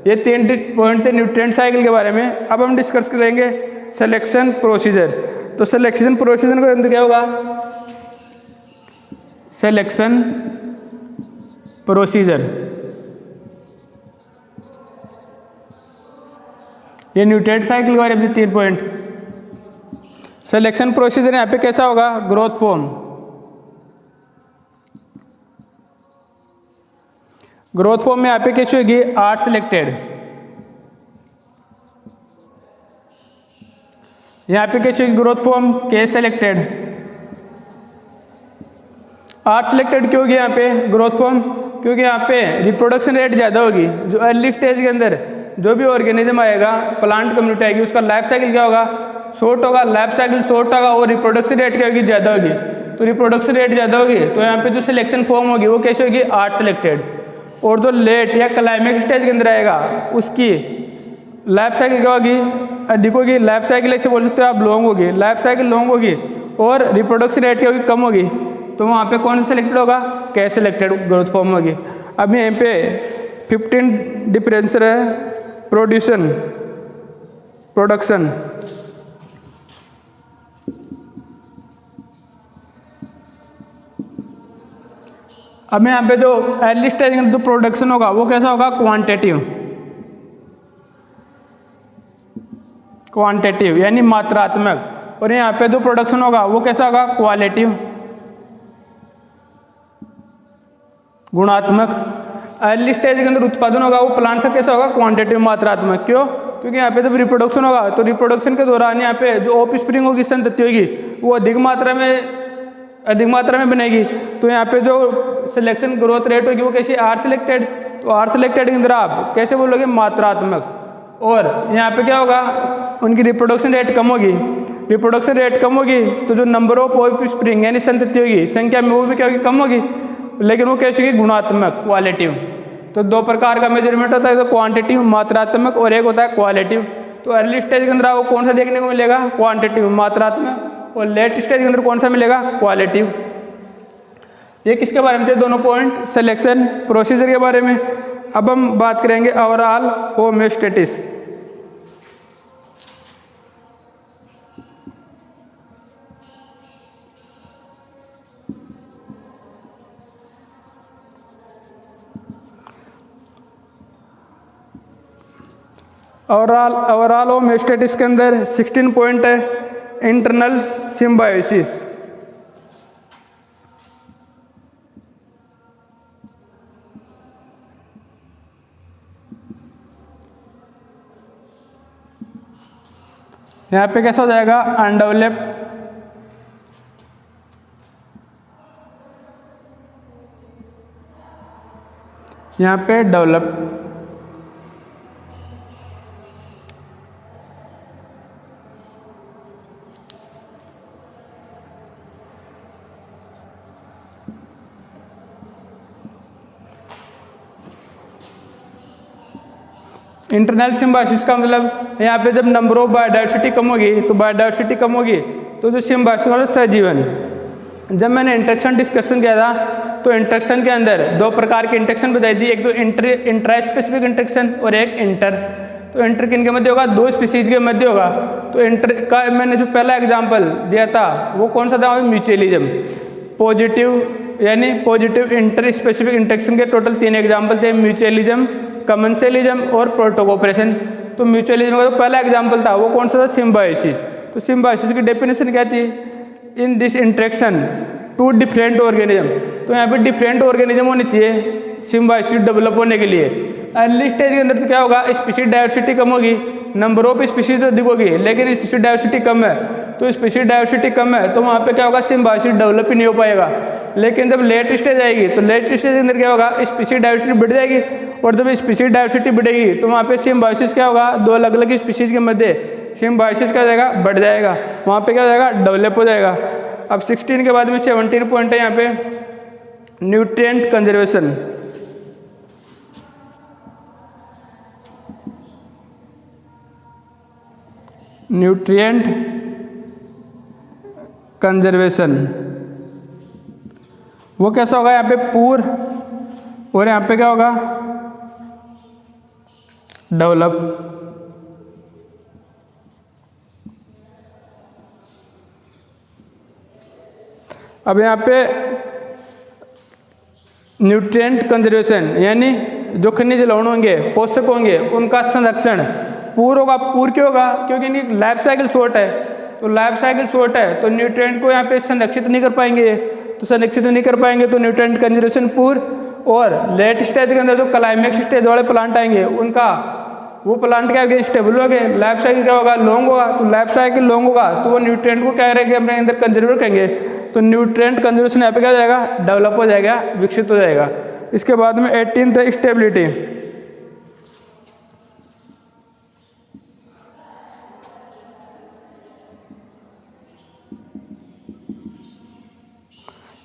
ये 3 पॉइंट थे न्यूट्रिएंट साइकिल के बारे में। अब हम डिस्कस करेंगे सिलेक्शन प्रोसीजर। तो सिलेक्शन प्रोसीजर के अंदर क्या होगा, सिलेक्शन प्रोसीजर, ये न्यूट्रिएंट साइकिल के बारे में 3 पॉइंट। सिलेक्शन प्रोसीजर यहाँ पे कैसा होगा, ग्रोथ फॉर्म। ग्रोथ फॉर्म में यहाँ पे कैसे होगी, आर सिलेक्टेड। यहाँ पे कैसे होगी ग्रोथ फॉर्म, के सिलेक्टेड। आर सिलेक्टेड क्यों होगी यहाँ पे ग्रोथ फॉर्म, क्योंकि यहाँ पे रिप्रोडक्शन रेट ज़्यादा होगी। जो अर्ली स्टेज के अंदर जो भी ऑर्गेनिज्म आएगा, प्लांट कम्युनिटी आएगी, उसका लाइफ साइकिल क्या होगा, शॉर्ट होगा। लाइफ साइकिल शॉर्ट होगा और रिप्रोडक्शन रेट क्या होगी, ज़्यादा होगी। तो रिप्रोडक्शन रेट ज़्यादा होगी तो यहाँ पे जो सिलेक्शन फॉर्म होगी वो कैसे होगी, आर सिलेक्टेड। और जो लेट या क्लाइमेक्स स्टेज के अंदर आएगा उसकी लाइफ साइकिल क्या होगी, अधिक होगी। लाइफ साइकिल ऐसे बोल सकते हो आप, लॉन्ग होगी। लाइफ साइकिल लॉन्ग होगी और रिप्रोडक्शन रेट क्या होगी, कम होगी। तो वहाँ पे कौन सा सिलेक्टेड होगा, के सिलेक्टेड ग्रोथ फॉर्म होगी। अब यहाँ पे 15 डिफरेंस है प्रोड्यूसन, प्रोडक्शन। अब यहाँ पे जो अर्ली स्टेज में जो प्रोडक्शन होगा वो कैसा होगा, क्वांटिटिव। क्वांटिटिव यानी मात्रात्मक। और यहाँ पे जो प्रोडक्शन होगा वो कैसा होगा, क्वालिटिव, गुणात्मक। अर्ली स्टेज के अंदर उत्पादन होगा वो प्लांट का कैसा होगा, क्वांटिटिव, मात्रात्मक। क्यों? क्योंकि यहाँ पे जब रिप्रोडक्शन होगा तो रिप्रोडक्शन के दौरान यहाँ पे जो ऑफ स्प्रिंग होगी, संतति होगी, वो अधिक मात्रा में बनेगी। तो यहाँ पे जो सिलेक्शन ग्रोथ रेट होगी वो कैसी, आर सिलेक्टेड। तो आर सिलेक्टेड के अंदर आप कैसे बोलोगे, मात्रात्मक। और यहाँ पे क्या होगा, उनकी रिप्रोडक्शन रेट कम होगी। रिप्रोडक्शन रेट कम होगी तो जो नंबर ऑफ ऑफ स्प्रिंग यानी संतति होगी, संख्या में, वो भी क्या होगी, कम होगी। लेकिन वो कैसे होगी, गुणात्मक, क्वालिटिव। तो 2 प्रकार का मेजरमेंट होता है, तो क्वांटिटिव मात्रात्मक और एक होता है क्वालिटिव। तो अर्ली स्टेज के अंदर आपको कौन सा देखने को मिलेगा, क्वांटिटिव मात्रात्मक। और लेट स्टेज के अंदर कौन सा मिलेगा, क्वालिटिव। ये किसके बारे में थे, दोनों पॉइंट सिलेक्शन प्रोसीजर के बारे में। अब हम बात करेंगे ओवरऑल होमोस्टेटिस। ओवरऑल होमोस्टेसिस के अंदर 16 पॉइंट है। इंटरनल सिम्बायोसिस, यहाँ पे कैसा हो जाएगा, अनडेवलप्ड। यहाँ पे डेवलप्ड। इंटरनल सिम्बायोसिस का मतलब यहाँ पे जब नंबर ऑफ बायोडाइवर्सिटी कम होगी तो बायोडाइवर्सिटी कम होगी तो जो सिम्बायोसिस मतलब सहजीवन। जब मैंने इंटरेक्शन डिस्कशन किया था तो इंटरेक्शन के अंदर दो प्रकार की इंटरेक्शन बताई थी, एक तो इंट्रा स्पेसिफिक इंटरेक्शन और एक इंटर। तो इंटर किन के मध्य होगा, दो स्पीसीज के मध्य होगा। तो इंटर का मैंने जो पहला एग्जाम्पल दिया था वो कौन सा था, म्यूचुअलिज्म। पॉजिटिव यानी पॉजिटिव इंटर स्पेसिफिक इंटरेक्शन के टोटल 3 एग्जाम्पल थे, म्यूचुअलिज्म, कमेंसलिज्म और प्रोटोकोऑपरेशन। तो म्यूचुअलिज्म का जो पहला एग्जाम्पल था वो कौन सा था, सिम्बायोसिस। तो सिम्बायोसिस की डेफिनेशन क्या थी, in this interaction two different organism. तो यहाँ पे डिफरेंट ऑर्गेनिज्म होने चाहिए सिम्बायोसिस डेवलप होने के लिए। अर्ली स्टेज के अंदर तो क्या होगा, स्पीशीज डाइवर्सिटी कम होगी, नंबर ऑफ स्पीशीज तो अधिक होगी, लेकिन स्पीशीज डाइवर्सिटी कम है। तो स्पीशीज डाइवर्सिटी कम है तो वहाँ पे क्या होगा, सिम्बायोसिस डेवलप ही नहीं हो पाएगा। लेकिन जब लेट स्टेज आएगी तो लेट स्टेज के अंदर क्या होगा, स्पीशीज डाइवर्सिटी बढ़ जाएगी, और जब स्पीशीज डाइवर्सिटी बढ़ेगी तो वहाँ पे सिम्बायोसिस क्या होगा, दो अलग अलग स्पीशीज के मध्य सिम्बायोसिस क्या हो जाएगा, बढ़ जाएगा, वहाँ पे क्या हो जाएगा, डेवलप हो जाएगा। अब 16 के बाद में 17 पॉइंट है यहाँ पे, न्यूट्रिएंट कंजर्वेशन। न्यूट्रिएंट कंजर्वेशन वो कैसा होगा, यहाँ पे पूर, और यहाँ पे क्या होगा, डेवलप। अब यहाँ पे न्यूट्रिएंट कंजर्वेशन यानी जो खनिज लवण होंगे, पोषक होंगे, उनका संरक्षण। पूर होगा, पूर क्यों होगा, क्योंकि इनकी लाइफ साइकिल शॉर्ट है। तो लाइफ साइकिल शॉर्ट है तो न्यूट्रिएंट को यहाँ पे संरक्षित नहीं कर पाएंगे, तो संरक्षित नहीं कर पाएंगे तो न्यूट्रिएंट कंजर्वेशन पूर। और लेट स्टेज के अंदर जो क्लाइमेक्स स्टेज वाले प्लांट आएंगे उनका वो प्लांट क्या होगा, स्टेबल हो गए, लाइफ साइकिल क्या होगा, लॉन्ग होगा। तो लाइफ साइकिल लॉन्ग होगा तो वो न्यूट्रिएंट को क्या करेंगे, अपने अंदर कंजर्व करेंगे। तो न्यूट्रिएंट कंजर्वेशन यहाँ पे क्या हो जाएगा, डेवलप हो जाएगा, विकसित हो जाएगा। इसके बाद में 18th स्टेबिलिटी।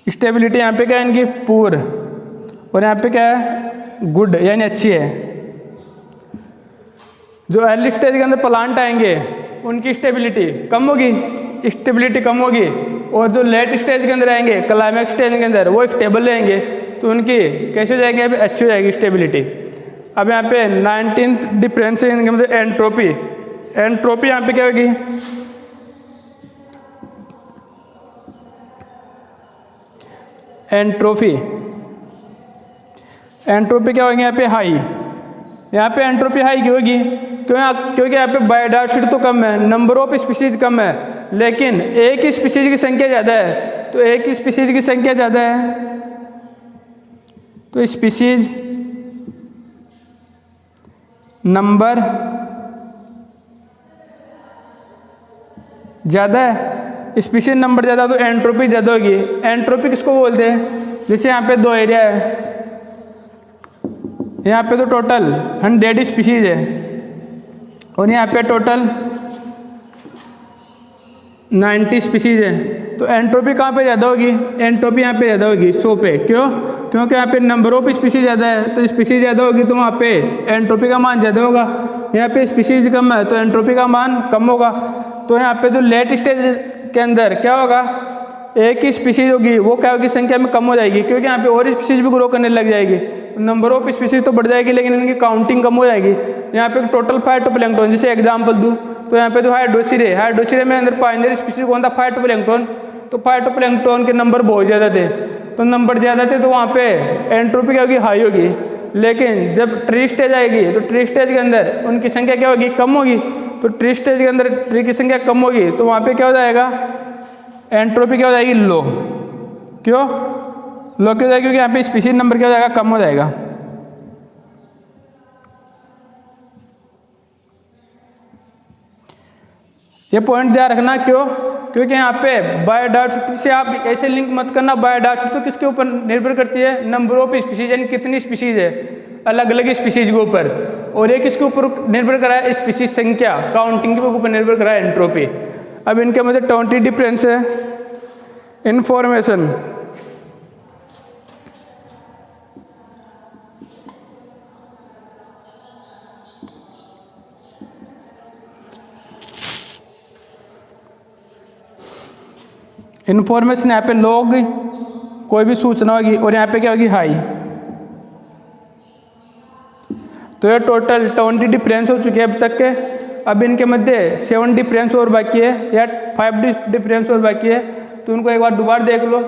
स्टेबिलिटी यहाँ पे क्या है इनकी, पूर, और यहाँ पे क्या है, गुड यानी अच्छी है। जो अर्ली स्टेज के अंदर प्लांट आएंगे उनकी स्टेबिलिटी कम होगी, स्टेबिलिटी कम होगी, और जो लेट स्टेज के अंदर आएंगे, क्लाइमेक्स स्टेज के अंदर, वो स्टेबल रहेंगे तो उनकी कैसे हो जाएंगे, अभी अच्छी हो जाएगी स्टेबिलिटी। अब यहाँ पे 19th डिफरेंस है इनके मतलब एंट्रोपी। एंट्रोपी यहाँ पे क्या होगी, एंट्रोपी, एंट्रोपी क्या होगी यहाँ पे, हाई। यहाँ पे एंट्रोपी हाई क्यों होगी, क्योंकि यहाँ पे बायोडाइवर्सिटी तो कम है, नंबर ऑफ स्पीशीज कम है, लेकिन एक ही स्पीशीज की संख्या ज़्यादा है। तो एक ही स्पीशीज की संख्या ज़्यादा है तो स्पीशीज नंबर ज़्यादा है, स्पीशीज नंबर ज़्यादा तो एंट्रोपी ज़्यादा होगी। एंट्रोपी किसको बोलते हैं, जैसे यहाँ पे 2 एरिया है, यहाँ पे तो टोटल 100 स्पीशीज है और यहाँ पे टोटल 90 स्पीशीज है। तो एंट्रोपी कहाँ पे ज़्यादा होगी, एंट्रोपी यहाँ पे ज़्यादा होगी 100 पे। क्यों, क्योंकि यहाँ पे नंबर ऑफ स्पीशीज ज़्यादा है, तो स्पीशीज ज़्यादा होगी तो वहाँ पे एंट्रोपी का मान ज़्यादा होगा। यहाँ पे स्पीशीज कम है तो एंट्रोपी का मान कम होगा। तो यहाँ पे जो लेट स्टेज के अंदर क्या होगा, एक ही स्पीशीज होगी, वो क्या होगी, संख्या में कम हो जाएगी, क्योंकि यहाँ पे और स्पीशीज भी ग्रो करने लग जाएगी। नंबर ऑफ स्पीशीज तो बढ़ जाएगी लेकिन इनकी काउंटिंग कम हो जाएगी। यहाँ पे टोटल फाइटोप्लैंक्टन, जैसे एग्जांपल दूँ तो यहाँ पे जो हाइड्रोसीरे में अंदर पायनियर स्पीशीज कौन था, फाइटोप्लैंक्टन। तो फाइटोप्लैंक्टन के नंबर बहुत ज़्यादा थे, तो नंबर ज़्यादा थे तो वहाँ पे एंट्रोपी क्या होगी, हाई होगी। लेकिन जब ट्री स्टेज आएगी तो ट्री स्टेज के अंदर उनकी संख्या क्या होगी, कम होगी। तो ट्री स्टेज के अंदर ट्री की संख्या कम होगी तो वहाँ पे क्या हो जाएगा, एंट्रोपी क्या हो जाएगी, लो। क्यों लो क्यों जाएगी, क्योंकि यहाँ पे स्पीशीज नंबर क्या हो जाएगा, कम हो जाएगा। ये पॉइंट ध्यान रखना, क्यों, क्योंकि यहाँ पे बायोडायवर्सिटी से आप ऐसे लिंक मत करना। बायोडायवर्सिटी तो किसके ऊपर निर्भर करती है, नंबर ऑफ स्पीशीज, यानी कितनी स्पीशीज है अलग अलग स्पीशीज के ऊपर। और ये किसके ऊपर निर्भर करा है, स्पीशीज संख्या, काउंटिंग के ऊपर निर्भर करा है एंट्रोपी। अब इनके मध्य 20 डिफरेंस है। इंफॉर्मेशन, इन्फॉर्मेशन यहाँ पे लो होगी, कोई भी सूचना होगी, और यहाँ पे क्या होगी, हाई। तो ये टोटल 20 डिफरेंस हो चुके हैं अब तक के। अब इनके मध्य 7 डिफरेंस और बाकी है या 5 डिफरेंस और बाकी है, तो उनको एक बार दोबारा देख लो।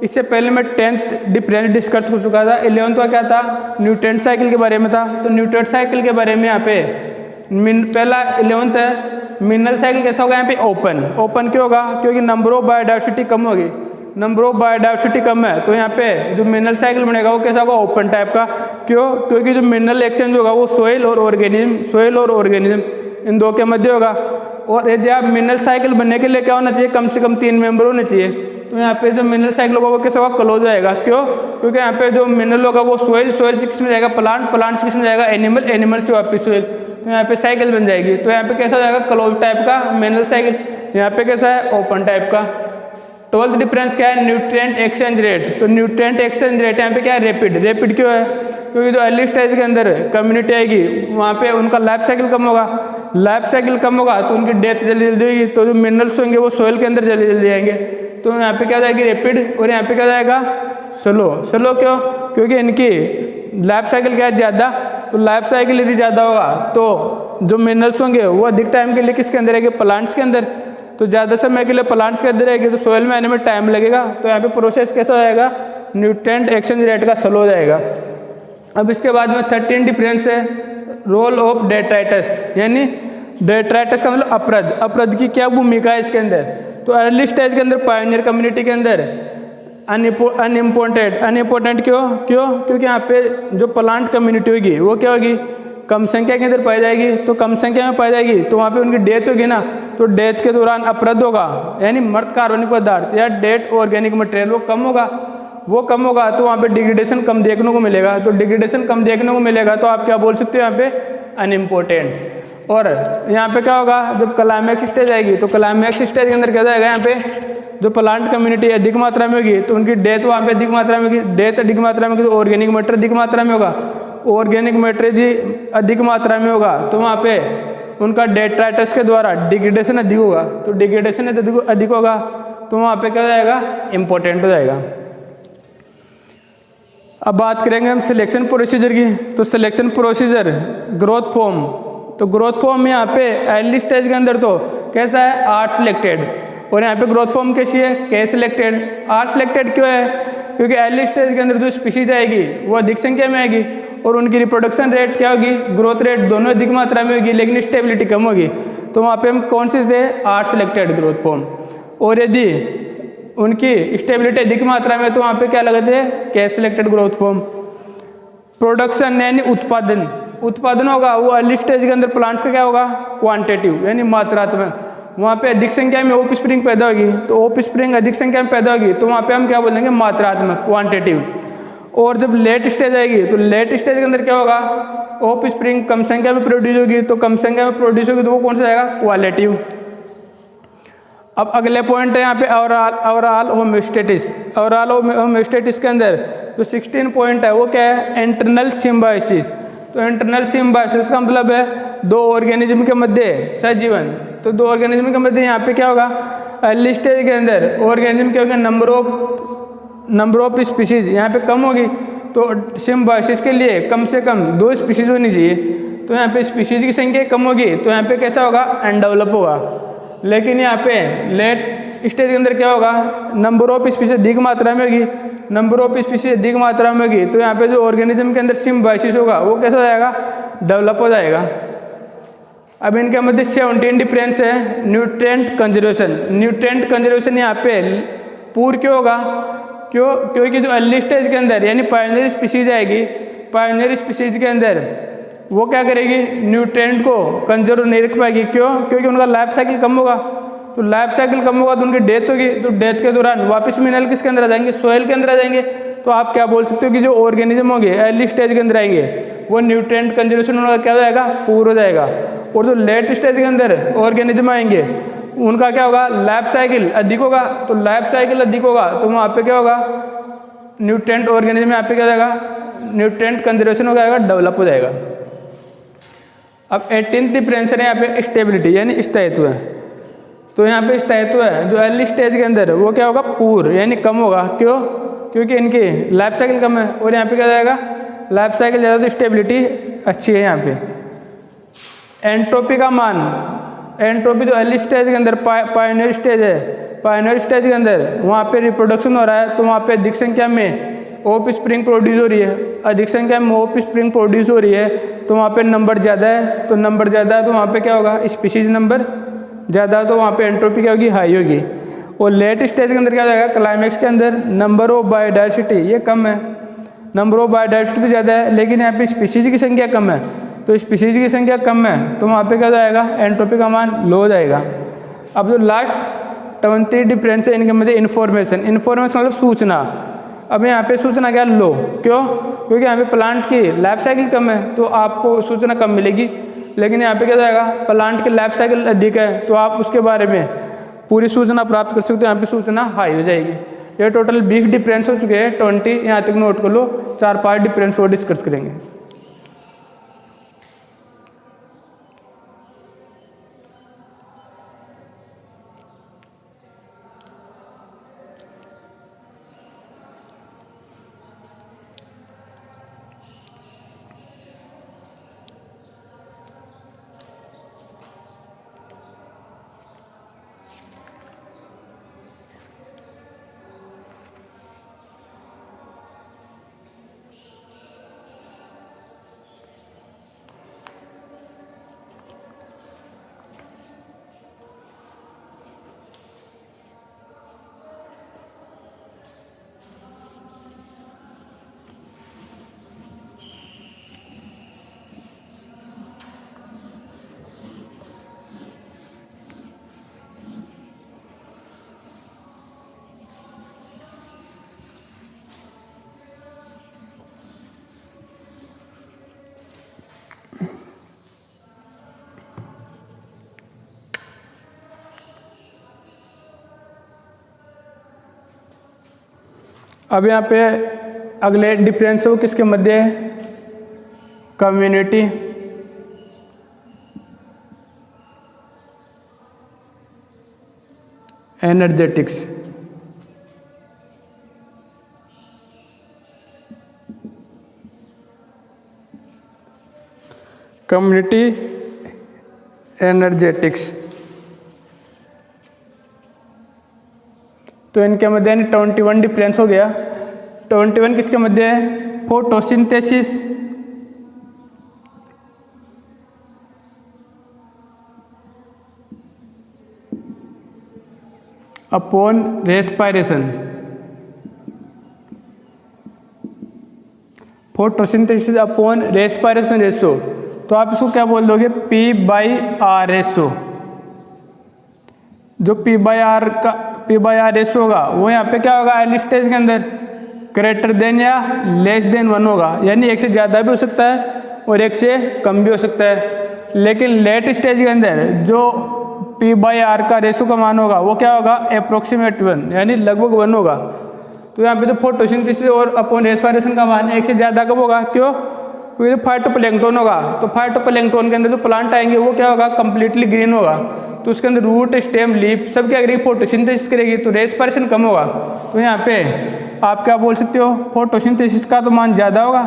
इससे पहले मैं 10th डिफरेंस डिस्कस कर चुका था। 11th का क्या था, न्यूट्रेंट साइकिल के बारे में था। तो न्यूट्रेंट साइकिल के बारे में यहाँ पे पहला 11th है, मिनरल साइकिल कैसा होगा, यहाँ पे ओपन। ओपन क्यों होगा, क्योंकि नंबर ऑफ बायोडायवर्सिटी कम होगी, नंबर ऑफ बायोडायवर्सिटी कम है, तो यहाँ पे जो मिनरल साइकिल बनेगा वो कैसा होगा, ओपन टाइप का। क्यों, क्योंकि जो मिनरल एक्सचेंज होगा वो सोइल और ऑर्गेनिज्म इन दो के मध्य होगा। और यदि आप मिनरल साइकिल बनने के लिए क्या होना चाहिए, कम से कम 3 मेंबर होने चाहिए। तो यहाँ पे जो मिनरल साइकिल होगा वो कैसा होगा, क्लोज जाएगा। क्यों, क्योंकि यहाँ पे जो मिनरल होगा वो सोइल से किस में जाएगा, प्लांट से किस में जाएगा, एनिमल से वापिस सोइल। तो यहाँ पे साइकिल बन जाएगी। तो यहाँ पे कैसा हो जाएगा, क्लोज टाइप का मिनरल साइकिल। यहाँ पे कैसा है, ओपन टाइप का। 12th डिफरेंस क्या है, न्यूट्रिएंट एक्सचेंज रेट। तो न्यूट्रिएंट एक्सचेंज रेट यहाँ पे क्या है, रैपिड क्यों है, क्योंकि जो अर्ली स्टेज के अंदर कम्युनिटी आएगी वहाँ पे उनका लाइफ साइकिल कम होगा। लाइफ साइकिल कम होगा तो उनकी डेथ जल्दी जल्दी होगी। तो जो मिनरल्स होंगे वो सोइल के अंदर जल्दी जल्दी आएंगे। तो यहाँ पे क्या हो जाएगी, रैपिड। और यहाँ पे क्या हो जाएगा, स्लो क्यों, क्योंकि इनकी लाइफ साइकिल क्या है, ज़्यादा। तो लाइफ साइकिल यदि ज़्यादा होगा तो जो मिनरल्स होंगे वो अधिक टाइम के लिए किसके अंदर रहेंगे, प्लांट्स के अंदर। तो ज़्यादा समय के लिए प्लांट्स के अंदर रहेगी तो सोइल में आने में टाइम लगेगा। तो यहाँ पे प्रोसेस कैसा हो जाएगा, न्यूट्रिएंट एक्सचेंज रेट का स्लो हो जाएगा। अब इसके बाद में 13 डिफरेंस है, रोल ऑफ डेट्राइटस, यानी डेट्राइटस का मतलब अपरद की क्या भूमिका है इसके अंदर। तो अर्ली स्टेज के अंदर पायोनियर कम्युनिटी के अंदर अनइम्पोर्टेंट क्यों, क्योंकि यहाँ पे जो प्लांट कम्युनिटी होगी वो क्या होगी, कम संख्या के अंदर पाई जाएगी। तो कम संख्या में पाई जाएगी तो वहाँ पे उनकी डेथ होगी ना, तो डेथ के दौरान अपरद होगा, यानी मृत कार्बनिक पदार्थ या डेड ऑर्गेनिक मटेरियल वो कम होगा। तो वहाँ पे डिग्रेडेशन कम देखने को मिलेगा। तो डिग्रेडेशन कम देखने को मिलेगा तो आप क्या बोल सकते हो यहाँ पे, अनइम्पोर्टेंट। और यहाँ पे क्या होगा, जब क्लाइमैक्स स्टेज आएगी तो क्लाइमैक्स स्टेज के अंदर क्या जाएगा, यहाँ पे जो प्लांट कम्युनिटी अधिक मात्रा में होगी तो उनकी डेथ वहाँ पे अधिक मात्रा में होगी। डेथ अधिक मात्रा में होगी तो ऑर्गेनिक मैटर अधिक मात्रा में होगा। ऑर्गेनिक मैटर यदि अधिक मात्रा में होगा तो वहाँ पे उनका डेट्राइटस के द्वारा डिग्रेडेशन अधिक होगा। तो डिग्रेडेशन अधिक होगा तो वहाँ पे क्या हो जाएगा, इम्पोर्टेंट हो जाएगा। अब बात करेंगे हम सिलेक्शन प्रोसीजर की। तो सिलेक्शन प्रोसीजर, ग्रोथ फॉर्म। तो ग्रोथ फॉर्म में यहाँ पे अर्ली स्टेज के अंदर तो कैसा है, आर सिलेक्टेड। और यहाँ पे ग्रोथ फॉर्म कैसी है, के सिलेक्टेड। आर सिलेक्टेड क्यों है, क्योंकि अर्ली स्टेज के अंदर जो स्पीशीज आएगी वो अधिक संख्या में आएगी और उनकी रिप्रोडक्शन रेट क्या होगी, ग्रोथ रेट दोनों अधिक मात्रा में होगी, लेकिन स्टेबिलिटी कम होगी। तो वहाँ पे हम कौन से थे, आर सिलेक्टेड ग्रोथ फॉर्म। और यदि उनकी स्टेबिलिटी अधिक मात्रा में तो वहाँ पे क्या लगाते हैं, के सिलेक्टेड ग्रोथ फॉर्म। प्रोडक्शन यानी उत्पादन होगा वो अर्ली स्टेज के अंदर प्लांट्स का क्या होगा, क्वांटिटिव यानी मात्रात्मक। वहाँ पे अधिक संख्या में ओप स्प्रिंग पैदा होगी। तो ओप स्प्रिंग अधिक संख्या में पैदा होगी तो वहाँ पे हम क्या बोलेंगे, मात्रात्मक, क्वांटिटिव। और जब लेट स्टेज आएगी तो लेट स्टेज के अंदर क्या होगा, ओप स्प्रिंग कम संख्या में प्रोड्यूस होगी। तो कम संख्या में प्रोड्यूस होगी तो वो कौन सा जाएगा, क्वालिटिव। अब अगले पॉइंट है यहाँ पे ओवरऑल होम्योस्टेटिस। ओवरऑल होम्योस्टेटिस के अंदर जो 16 पॉइंट है वो क्या है, इंटरनल सिम्बायोसिस। तो इंटरनल सिम्बायोसिस का मतलब है दो ऑर्गेनिज्म के मध्य सहजीवन। तो दो ऑर्गेनिज्म के मध्य यहाँ पे क्या होगा, अर्ली स्टेज के अंदर ऑर्गेनिज्म क्या होगा, नंबर ऑफ स्पीशीज यहाँ पे कम होगी। तो सिम्बायोसिस के लिए कम से कम 2 स्पीशीज होनी चाहिए। तो यहाँ पे स्पीशीज की संख्या कम होगी तो यहाँ पे कैसा होगा, अनडेवलप होगा। लेकिन यहाँ पे लेट स्टेज के अंदर क्या होगा, नंबर ऑफ स्पीशीज अधिक मात्रा में होगी नंबर ऑफ स्पीशीज अधिक मात्रा में होगी तो यहाँ पे जो ऑर्गेनिज्म के अंदर सिम्बायोसिस होगा वो कैसा हो जाएगा, डेवलप हो जाएगा। अब इनके मध्य 17 डिफरेंस है। न्यूट्रिएंट कंजर्वेशन, न्यूट्रिएंट कंजर्वेशन यहाँ पे पूर क्यों होगा, क्योंकि जो अर्ली स्टेज के अंदर यानी पायनियर स्पीशीज आएगी, पायनियर स्पीशीज के अंदर वो क्या करेगी, न्यूट्रिएंट को कंजर्व नहीं रख पाएगी। क्यों, क्योंकि उनका लाइफ साइकिल कम होगा, तो लाइफ साइकिल कम होगा तो उनकी डेथ होगी, तो डेथ के दौरान वापस मिनरल किसके अंदर आ जाएंगे, सोयल के अंदर आ जाएंगे। तो आप क्या बोल सकते हो कि जो ऑर्गेनिज्म होंगे अर्ली स्टेज के अंदर आएंगे वो न्यूट्रिएंट कंजर्वेशन उनका क्या हो जाएगा, पूरा हो जाएगा। और जो लेट स्टेज के अंदर ऑर्गेनिज्म आएंगे उनका क्या होगा, लाइफ साइकिल अधिक होगा। तो लाइफ साइकिल अधिक होगा तो वहाँ पे क्या होगा, न्यूट्रिएंट ऑर्गेनिज्म यहाँ पे क्या हो जाएगा, न्यूट्रिएंट कंजर्वेशन हो जाएगा, डेवलप हो जाएगा। अब 18th डिफरेंस है यहाँ पे स्टेबिलिटी यानी स्थायित्व है। तो यहाँ पे स्थायित्व है जो अर्ली स्टेज के अंदर वो क्या होगा, पूर यानी कम होगा। क्यों, क्योंकि इनकी लाइफ साइकिल कम है। और यहाँ पे क्या जाएगा, लाइफ साइकिल ज़्यादा तो स्टेबिलिटी अच्छी है यहाँ पे। एंट्रोपी का मान, एंट्रोपी जो अर्ली स्टेज के अंदर पायनियर स्टेज है, पायनियर स्टेज के अंदर वहाँ पे रिप्रोडक्शन हो रहा है तो वहाँ पे अधिक संख्या में ऑफ स्प्रिंग प्रोड्यूस हो रही है, अधिक संख्या में ऑफ स्प्रिंग प्रोड्यूस हो रही है तो वहाँ पे नंबर ज़्यादा है। तो नंबर ज़्यादा है तो वहाँ पे क्या होगा, स्पीशीज नंबर ज़्यादा तो वहाँ पे एंट्रोपी क्या होगी, हाई होगी। और लेट स्टेज के अंदर क्या हो जाएगा, क्लाइमेक्स के अंदर नंबर ऑफ बायोडाइवर्सिटी ये कम है, नंबर ऑफ बायोडाइवर्सिटी तो ज़्यादा है लेकिन यहाँ पे स्पीशीज की संख्या कम है। तो स्पीशीज की संख्या कम है तो वहाँ पे क्या हो जाएगा, एंट्रोपी का मान लो हो जाएगा। अब जो लास्ट 20 डिफरेंस है इनके मध्य इन्फॉर्मेशन, इन्फॉर्मेशन मतलब सूचना। अब यहाँ पे सूचना क्या लो, क्यों, क्योंकि यहाँ पे प्लांट की लाइफ साइकिल कम है तो आपको सूचना कम मिलेगी। लेकिन यहाँ पे क्या जाएगा, प्लांट की लाइफ साइकिल अधिक है तो आप उसके बारे में पूरी सूचना प्राप्त कर सकते हो, यहाँ पे सूचना हाई हो जाएगी। ये टोटल 20 डिफरेंस हो चुके हैं, 20 यहाँ तक नोट कर लो, 4-5 डिफरेंस और डिस्कस करेंगे। अब यहाँ पे अगले डिफरेंस है वो किसके मध्य है, कम्युनिटी, एनर्जेटिक्स। कम्युनिटी एनर्जेटिक्स, तो इनके मध्य यानी 21 डिफरेंस हो गया। 21 किसके मध्य है, photosynthesis, upon respiration, photosynthesis upon respiration ratio. तो आप इसको क्या बोल दोगे, P/R रेशो। जो P/R रेशो होगा वो यहाँ पे क्या होगा, अर्ली स्टेज के अंदर ग्रेटर देन या लेस देन 1 होगा, यानी 1 से ज़्यादा भी हो सकता है और 1 से कम भी हो सकता है। लेकिन लेट स्टेज के अंदर जो P/R का रेशो का मान होगा वो क्या होगा, अप्रोक्सीमेट 1 यानी लगभग 1 होगा। तो यहाँ पे जो फोटोसिंथेसिस और अपॉन रेस्पायरेशन का मान 1 से ज़्यादा कब होगा, क्यों, क्योंकि फाइटोप्लैंक्टन होगा। तो फाइटोप्लैंक्टन के अंदर जो प्लांट आएंगे वो क्या होगा, कंप्लीटली ग्रीन होगा। तो उसके अंदर रूट, स्टेम, लीफ सब क्या करेगी, फोटोसिंथेसिस करेगी, तो रेस्पायरेशन कम होगा। तो यहाँ पे आप क्या बोल सकते हो, फोटोसिंथेसिस का तो मान ज़्यादा होगा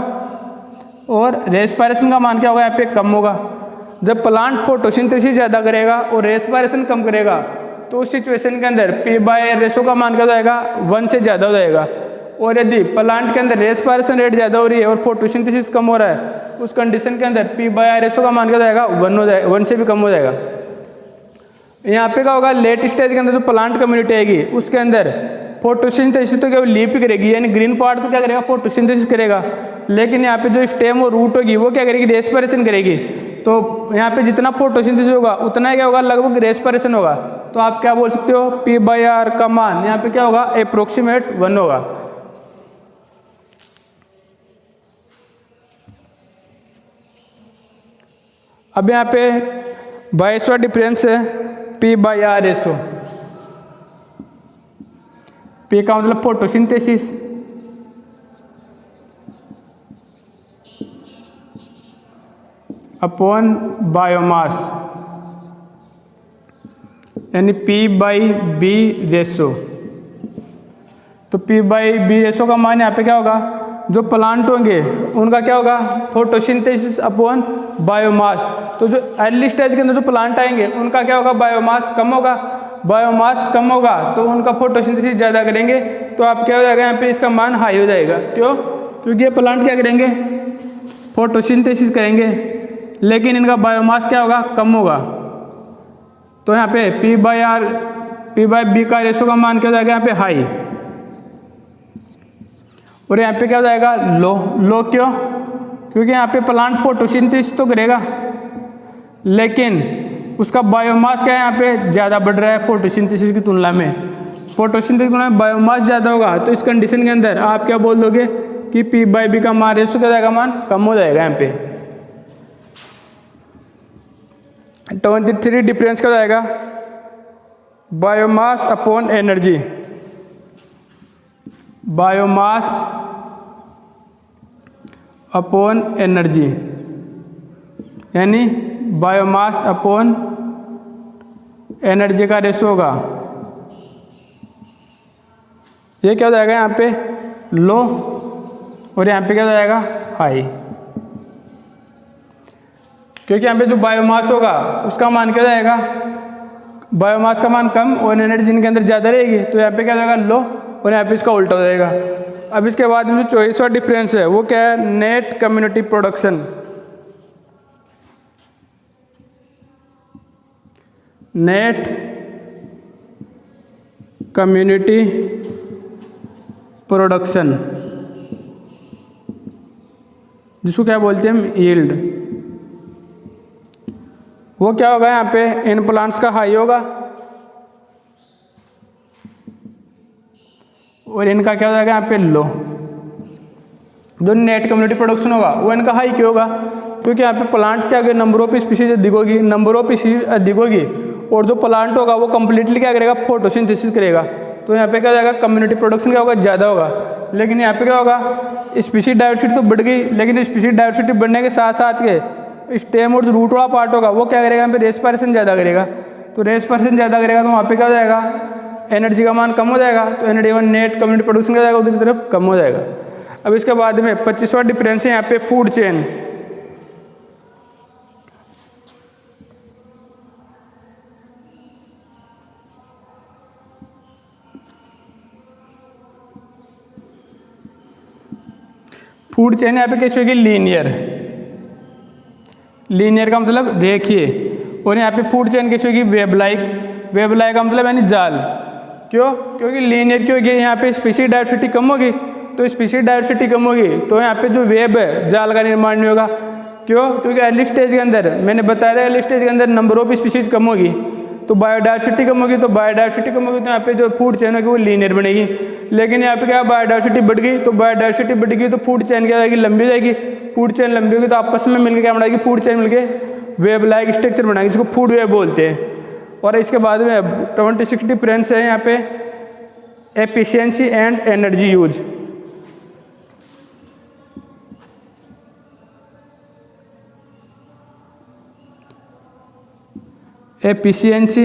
और रेस्पायरेशन का मान क्या होगा, यहाँ पे कम होगा। जब प्लांट फोटोसिंथेसिस ज़्यादा करेगा और रेस्पायरेशन कम करेगा तो उस सिचुएशन के अंदर P/R रेशो का मान क्या हो जाएगा, 1 से ज़्यादा हो जाएगा। और यदि प्लांट के अंदर रेस्पिरेशन रेट ज़्यादा हो रही है और फोटोसिंथेसिस कम हो रहा है, उस कंडीशन के अंदर P/R रेशो का मान क्या जाएगा 1 हो जाएगा, 1 से भी कम हो जाएगा। यहाँ पे क्या होगा, लेट स्टेज के अंदर जो प्लांट कम्युनिटी आएगी उसके अंदर फोटोसिंथेसिस तो केवल लीफ ही करेगी, यानी ग्रीन पार्ट तो क्या करेगा, फोटोसिंथेसिस करेगा, लेकिन यहाँ पे जो स्टेम और रूट होगी वो क्या करेगी, रेस्पिरेशन करेगी। तो यहाँ पे जितना फोटोसिंथेसिस होगा उतना ही क्या होगा, लगभग रेस्पिरेशन होगा। तो आप क्या बोल सकते हो, P/R का मान यहाँ पे क्या होगा, अप्रोक्सीमेट 1 होगा। अब यहाँ पे 22वां डिफरेंस है P/R रेशो। P का मतलब फोटोसिंथेसिस, अपॉन बायोमास, यानी P/B रेशो। तो P/B रेशो का मान यहाँ पे क्या होगा, जो प्लांट होंगे उनका क्या होगा, फोटोसिंथेसिस अपॉन बायोमास। तो जो अर्ली स्टेज के अंदर जो प्लांट आएंगे उनका क्या होगा, बायोमास कम होगा, बायोमास कम होगा तो उनका फोटोसिंथेसिस ज़्यादा करेंगे। तो आप क्या हो जाएगा, यहाँ पे इसका मान हाई हो जाएगा। क्यों, क्योंकि ये प्लांट क्या करेंगे, फोटोसिंथेसिस करेंगे, लेकिन इनका बायोमास क्या होगा, कम होगा। तो यहाँ पे P/B का रेशो का मान क्या हो जाएगा, यहाँ पे हाई, और यहाँ पे क्या हो जाएगा, लो। लो क्यों, क्योंकि यहाँ पे प्लांट फोटोसिंथेसिस तो करेगा लेकिन उसका बायोमास क्या है, यहाँ पे ज़्यादा बढ़ रहा है फोटोसिंथेसिस की तुलना में। फोटोसिंथेसिस की तुलना में बायोमास ज़्यादा होगा, तो इस कंडीशन के अंदर आप क्या बोल दोगे कि P/B का मान रेशो क्या जाएगा, मान कम हो जाएगा। यहाँ पे 23 डिफरेंस क्या जाएगा, biomass upon energy. Biomass upon energy, यानी बायोमास अपॉन एनर्जी का रेशो होगा, ये क्या हो जाएगा, यहाँ पे लो, और यहाँ पे क्या हो जाएगा, हाई। क्योंकि यहाँ पे जो बायोमास होगा उसका मान क्या हो जाएगा, बायोमास का मान कम और एनर्जी इनके अंदर ज़्यादा रहेगी, तो यहाँ पे क्या हो जाएगा, लो, और यहाँ पे इसका उल्टा हो जाएगा। अब इसके बाद में जो 24वां डिफरेंस है वो क्या है, net community production. Net community production, जिसको क्या बोलते हैं हम, यील्ड। वो क्या होगा, यहाँ पे इन प्लांट्स का हाई होगा और इनका क्या हो जाएगा, यहाँ पे लो। जो नेट कम्युनिटी प्रोडक्शन होगा वो इनका हाई क्यों होगा, क्योंकि यहाँ पे प्लांट्स क्या होगी, नंबर ऑफ स्पीशीज अधिक होगी, नंबर ऑफ स्पीशीज अधिक होगी, और जो प्लांट होगा वो कंप्लीटली क्या करेगा, फोटोसिंथेसिस करेगा। तो यहाँ पे क्या हो जाएगा, कम्युनिटी प्रोडक्शन क्या होगा, ज़्यादा होगा। लेकिन यहाँ पे क्या होगा, स्पीशीज डाइवर्सिटी तो बढ़ गई, लेकिन स्पीशीज डाइवर्सिटी बढ़ने के साथ साथ के स्टेम और जो रूट वाला पार्ट होगा वो क्या करेगा, यहाँ पे रेस्पिरेशन ज़्यादा करेगा। तो रेस्पिरेशन ज़्यादा करेगा तो वहाँ पे क्या हो जाएगा, एनर्जी का मान कम हो जाएगा। तो energy one net community production क्या जाएगा, उधर की तरफ कम हो जाएगा। अब इसके बाद में 25वां डिफरेंस है यहाँ पे फूड चेन। फूड चेन यहाँ पे कैसे होगी, लीनियर। लीनियर का मतलब रेखीय, और यहाँ पे फूड चेन कैसे होगी, वेब लाइक। वेब लाइक का मतलब यानी जाल। क्यों, क्योंकि लीनियर क्यों होगी, यहाँ पे स्पीशीज डाइवर्सिटी कम होगी, तो स्पीशीज डाइवर्सिटी कम होगी तो यहाँ पे जो वेब है जाल का निर्माण नहीं होगा। क्यों, क्योंकि अर्ली स्टेज के अंदर मैंने बताया था, अर्ली स्टेज के अंदर नंबर ऑफ स्पीशीज कम होगी तो बायोडाइवर्सिटी कम होगी, तो बायोडाइवर्सिटी कम होगी तो यहाँ पे जो फूड चेन होगी वो लीनियर बनेगी। लेकिन यहाँ पे क्या, बायोडाइवर्सिटी बढ़ गई, तो बायोडाइवर्सिटी बढ़ गई तो फूड चेन क्या जाएगी, लंबी हो जाएगी। फूड चेन लंबी होगी तो आपस में मिलकर क्या बनाएगी, फूड चेन मिलकर वेब लाइक स्ट्रक्चर बनाएगी, जिसको फूड वेब बोलते हैं। और इसके बाद में 26 डिफरेंस है यहाँ पे efficiency and energy use. Efficiency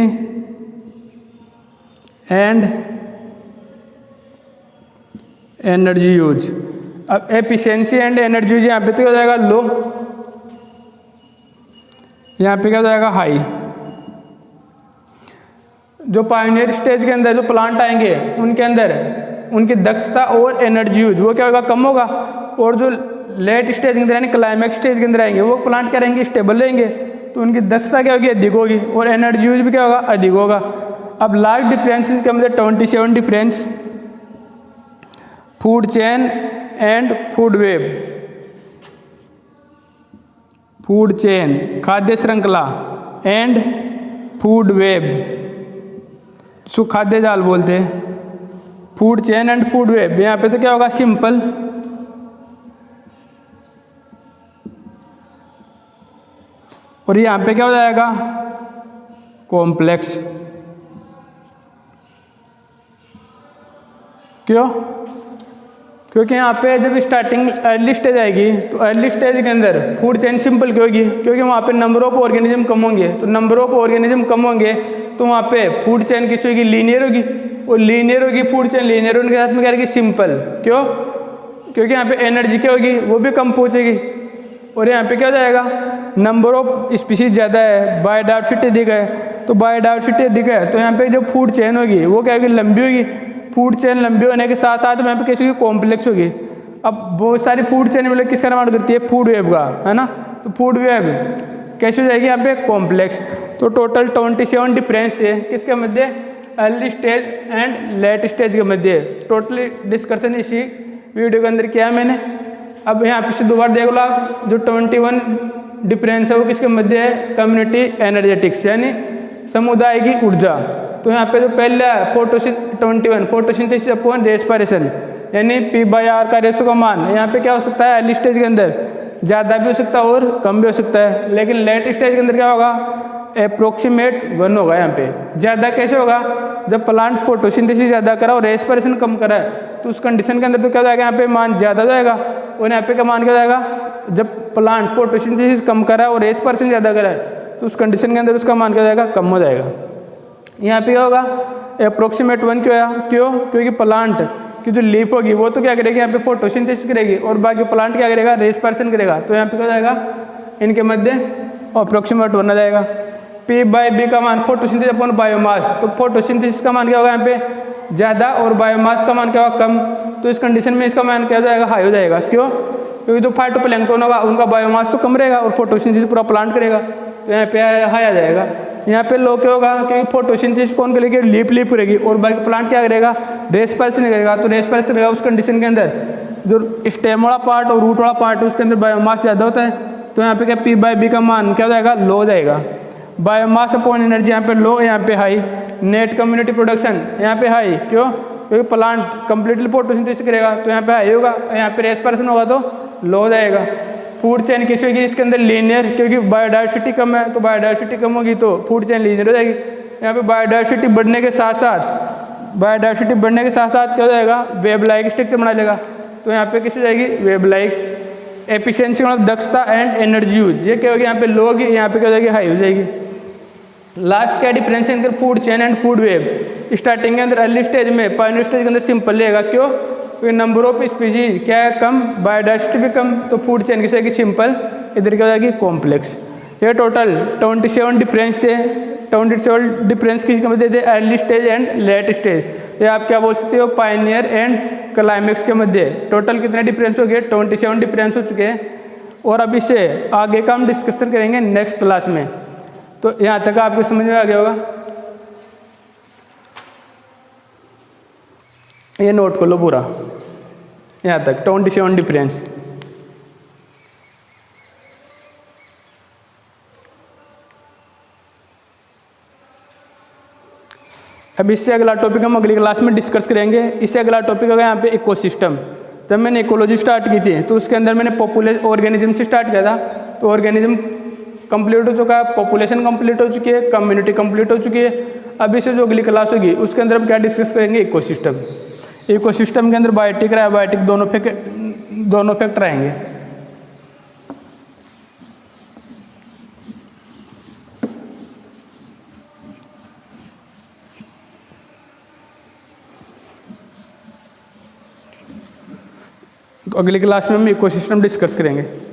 and energy use. अब एफिशिएंसी एंड एनर्जी यूज यहाँ पे तो क्या हो जाएगा, लो, यहाँ पे क्या हो जाएगा, हाई। जो पायनियर स्टेज के अंदर जो प्लांट आएंगे उनके अंदर उनकी दक्षता और एनर्जी यूज वो क्या होगा, कम होगा। और जो लेट स्टेज के अंदर यानी क्लाइमैक्स स्टेज के अंदर आएंगे वो प्लांट क्या रहेंगे, स्टेबल रहेंगे, तो उनकी दक्षता क्या होगी, अधिक होगी, और एनर्जी यूज भी क्या होगा, अधिक होगा। अब लास्ट डिफरेंस के अंदर 27 difference food chain and food web. Food chain खाद्य श्रृंखला एंड फूड वेब, इसको खाद्य जाल बोलते हैं। Food chain and food web, यहाँ पे तो क्या होगा, सिंपल, और यहाँ पे क्या हो जाएगा, कॉम्प्लेक्स। क्यों? क्योंकि यहाँ पे जब स्टार्टिंग अर्ली स्टेज आएगी तो अर्ली स्टेज के अंदर फूड चेन सिंपल क्यों होगी, क्योंकि वहाँ पे नंबर ऑफ ऑर्गेनिज्म कम होंगे, तो नंबर ऑफ ऑर्गेनिज्म कम होंगे तो वहाँ पे फूड चेन किस होगी, लीनियर होगी, और लीनियर होगी फूड चेन, लीनियर होने के साथ में क्या रहेगी, सिंपल। क्यों? क्योंकि यहाँ पे एनर्जी क्या होगी, वो भी कम पहुँचेगी, और यहाँ पे क्या हो जाएगा, नंबर ऑफ स्पीशीज ज़्यादा है, बायोडाइवर्सिटी अधिक है, तो बायोडाइवर्सिटी अधिक है तो यहाँ पे जो फूड चेन होगी वो क्या होगी, लंबी होगी। फूड चेन लंबी होने के साथ साथ यहाँ पे कैसी होगी, कॉम्प्लेक्स होगी। अब बहुत सारी फूड चेन मतलब किसका निर्माण करती है, फूड वेब का, है ना, तो फूड वेब कैसे हो जाएगी, यहाँ पे कॉम्प्लेक्स। तो टोटल 27 डिफरेंस थे किसके मध्य, early stage and late stage के मध्य। टोटली डिस्कशन इसी वीडियो के अंदर किया है मैंने। अब यहाँ पे से दोबारा देख लो आप, जो 21 डिफरेंस है वो किसके मध्य है, कम्युनिटी एनर्जेटिक्स यानी समुदाय की ऊर्जा। तो यहाँ पे जो पहला है 21 फोटोसिंथेसिस अपॉन रेस्पिरेशन यानी P/R का रेशो का मान यहाँ पे क्या हो सकता है, अर्ली स्टेज के अंदर ज़्यादा भी हो सकता है और कम भी हो सकता है, लेकिन लेट स्टेज के अंदर क्या होगा, अप्रोक्सीमेट 1 होगा। यहाँ पे ज़्यादा कैसे होगा, जब प्लांट फोटोसिंथेसिस ज़्यादा करा और रेस्पिरेशन कम करा है तो उस कंडीशन के अंदर तो क्या हो जाएगा, यहाँ पे मान ज़्यादा जाएगा, और यहाँ पे का मान क्या जाएगा, जब प्लांट फोटोसिंथेसिस कम करा है और रेस्पिरेशन ज़्यादा करा है तो उस कंडीशन के अंदर उसका मान क्या जाएगा, कम हो जाएगा। यहाँ पे क्या होगा, अप्रोक्सीमेट 1 क्यों, क्योंकि प्लांट की जो लीफ होगी वो तो क्या करेगी, यहाँ पे फोटोसिंथेसिस करेगी और बाकी प्लांट क्या करेगा, रेस्पिरेशन करेगा, तो यहाँ पे क्या जाएगा, इनके मध्य अप्रोक्सीमेट 1 आ जाएगा। P/B का मान फोटोसिंथेसिस अपॉन बायोमास, तो फोटोसिंथेसिस का मान क्या होगा यहाँ पे ज़्यादा और बायोमास का मान क्या होगा, कम, तो इस कंडीशन में इसका मान क्या हो जाएगा, हाई हो जाएगा। क्यों? क्योंकि जो फाइटोप्लैंक्टन होगा उनका बायोमास तो कम रहेगा और फोटोसिंथेसिस पूरा प्लांट करेगा, तो यहाँ पे हाई आ जाएगा। यहाँ पे लो क्या होगा, क्योंकि फोटोसिंथेसिस कौन करेगी, लीफ करेगी, और बाकी प्लांट क्या करेगा, रेस्पिरेशन करेगा, तो रेस्पिरेशन करेगा उस कंडीशन के अंदर जो स्टेम वाला पार्ट और रूट वाला पार्ट है उसके अंदर बायोमास ज़्यादा होता है, तो यहाँ पे क्या P/B का मान क्या हो जाएगा, लो हो जाएगा। बायोमास अपॉन एनर्जी यहाँ पे लो, यहाँ पे हाई। नेट कम्युनिटी प्रोडक्शन यहाँ पे हाई, क्यों, क्योंकि प्लांट कंप्लीटली फोटोसिंथेसिस करेगा तो यहाँ पे हाई होगा, यहाँ पे रेस्पिरेशन होगा तो लो हो जाएगा। फूड चेन किस होगी, इसके अंदर लीनियर, क्योंकि बायोडाइवर्सिटी कम है तो बायोडाइवर्सिटी कम होगी तो फूड चेन लीनियर हो जाएगी। यहाँ पे बायोडाइवर्सिटी बढ़ने के साथ साथ क्या हो जाएगा, वेब लाइक स्ट्रक्चर बना लेगा, तो यहाँ पे किस हो जाएगी, वेब लाइक। एफिशिएंसी मतलब दक्षता एंड एनर्जी यूज, ये क्या होगी, यहाँ पे लो होगी, यहाँ पे क्या हो जाएगी, हाई हो जाएगी। लास्ट क्या डिफरेंस है इनके food chain and food web. Starting के अंदर अर्ली स्टेज में पायनियर स्टेज के अंदर सिंपल रहेगा, क्यों, क्योंकि नंबर ऑफ स्पीशीज क्या है, कम, बायोडाइवर्सिटी भी कम, तो फूड चेन की सिंपल, इधर क्या हो जाएगी, कॉम्प्लेक्स। ये टोटल 27 डिफरेंस थे। 27 डिफरेंस किसके मध्य थे, early stage and late stage. ये आप क्या बोल सकते हो, पायनियर एंड क्लाइमैक्स के मध्य टोटल कितने डिफरेंस हो गए, 27 डिफरेंस हो चुके हैं। और अब इससे आगे का हम डिस्कशन करेंगे नेक्स्ट क्लास में। तो यहाँ तक आपको समझ में आ गया होगा, ये नोट कर लो पूरा यहाँ तक 27 डिफरेंस। अब इससे अगला टॉपिक हम अगली क्लास में डिस्कस करेंगे। इससे अगला टॉपिक होगा यहाँ पे इकोसिस्टम। जब मैंने इकोलॉजी स्टार्ट की थी तो उसके अंदर मैंने ऑर्गेनिज्म से स्टार्ट किया था, तो ऑर्गेनिज्म कंप्लीट हो चुका है, पॉपुलेशन कंप्लीट हो चुकी है, कम्युनिटी कंप्लीट हो चुकी है। अभी से जो अगली क्लास होगी उसके अंदर हम क्या डिस्कस करेंगे, इकोसिस्टम। इकोसिस्टम के अंदर बायोटिक और एबायोटिक दोनों फैक्टर आएंगे। तो अगली क्लास में हम इकोसिस्टम डिस्कस करेंगे।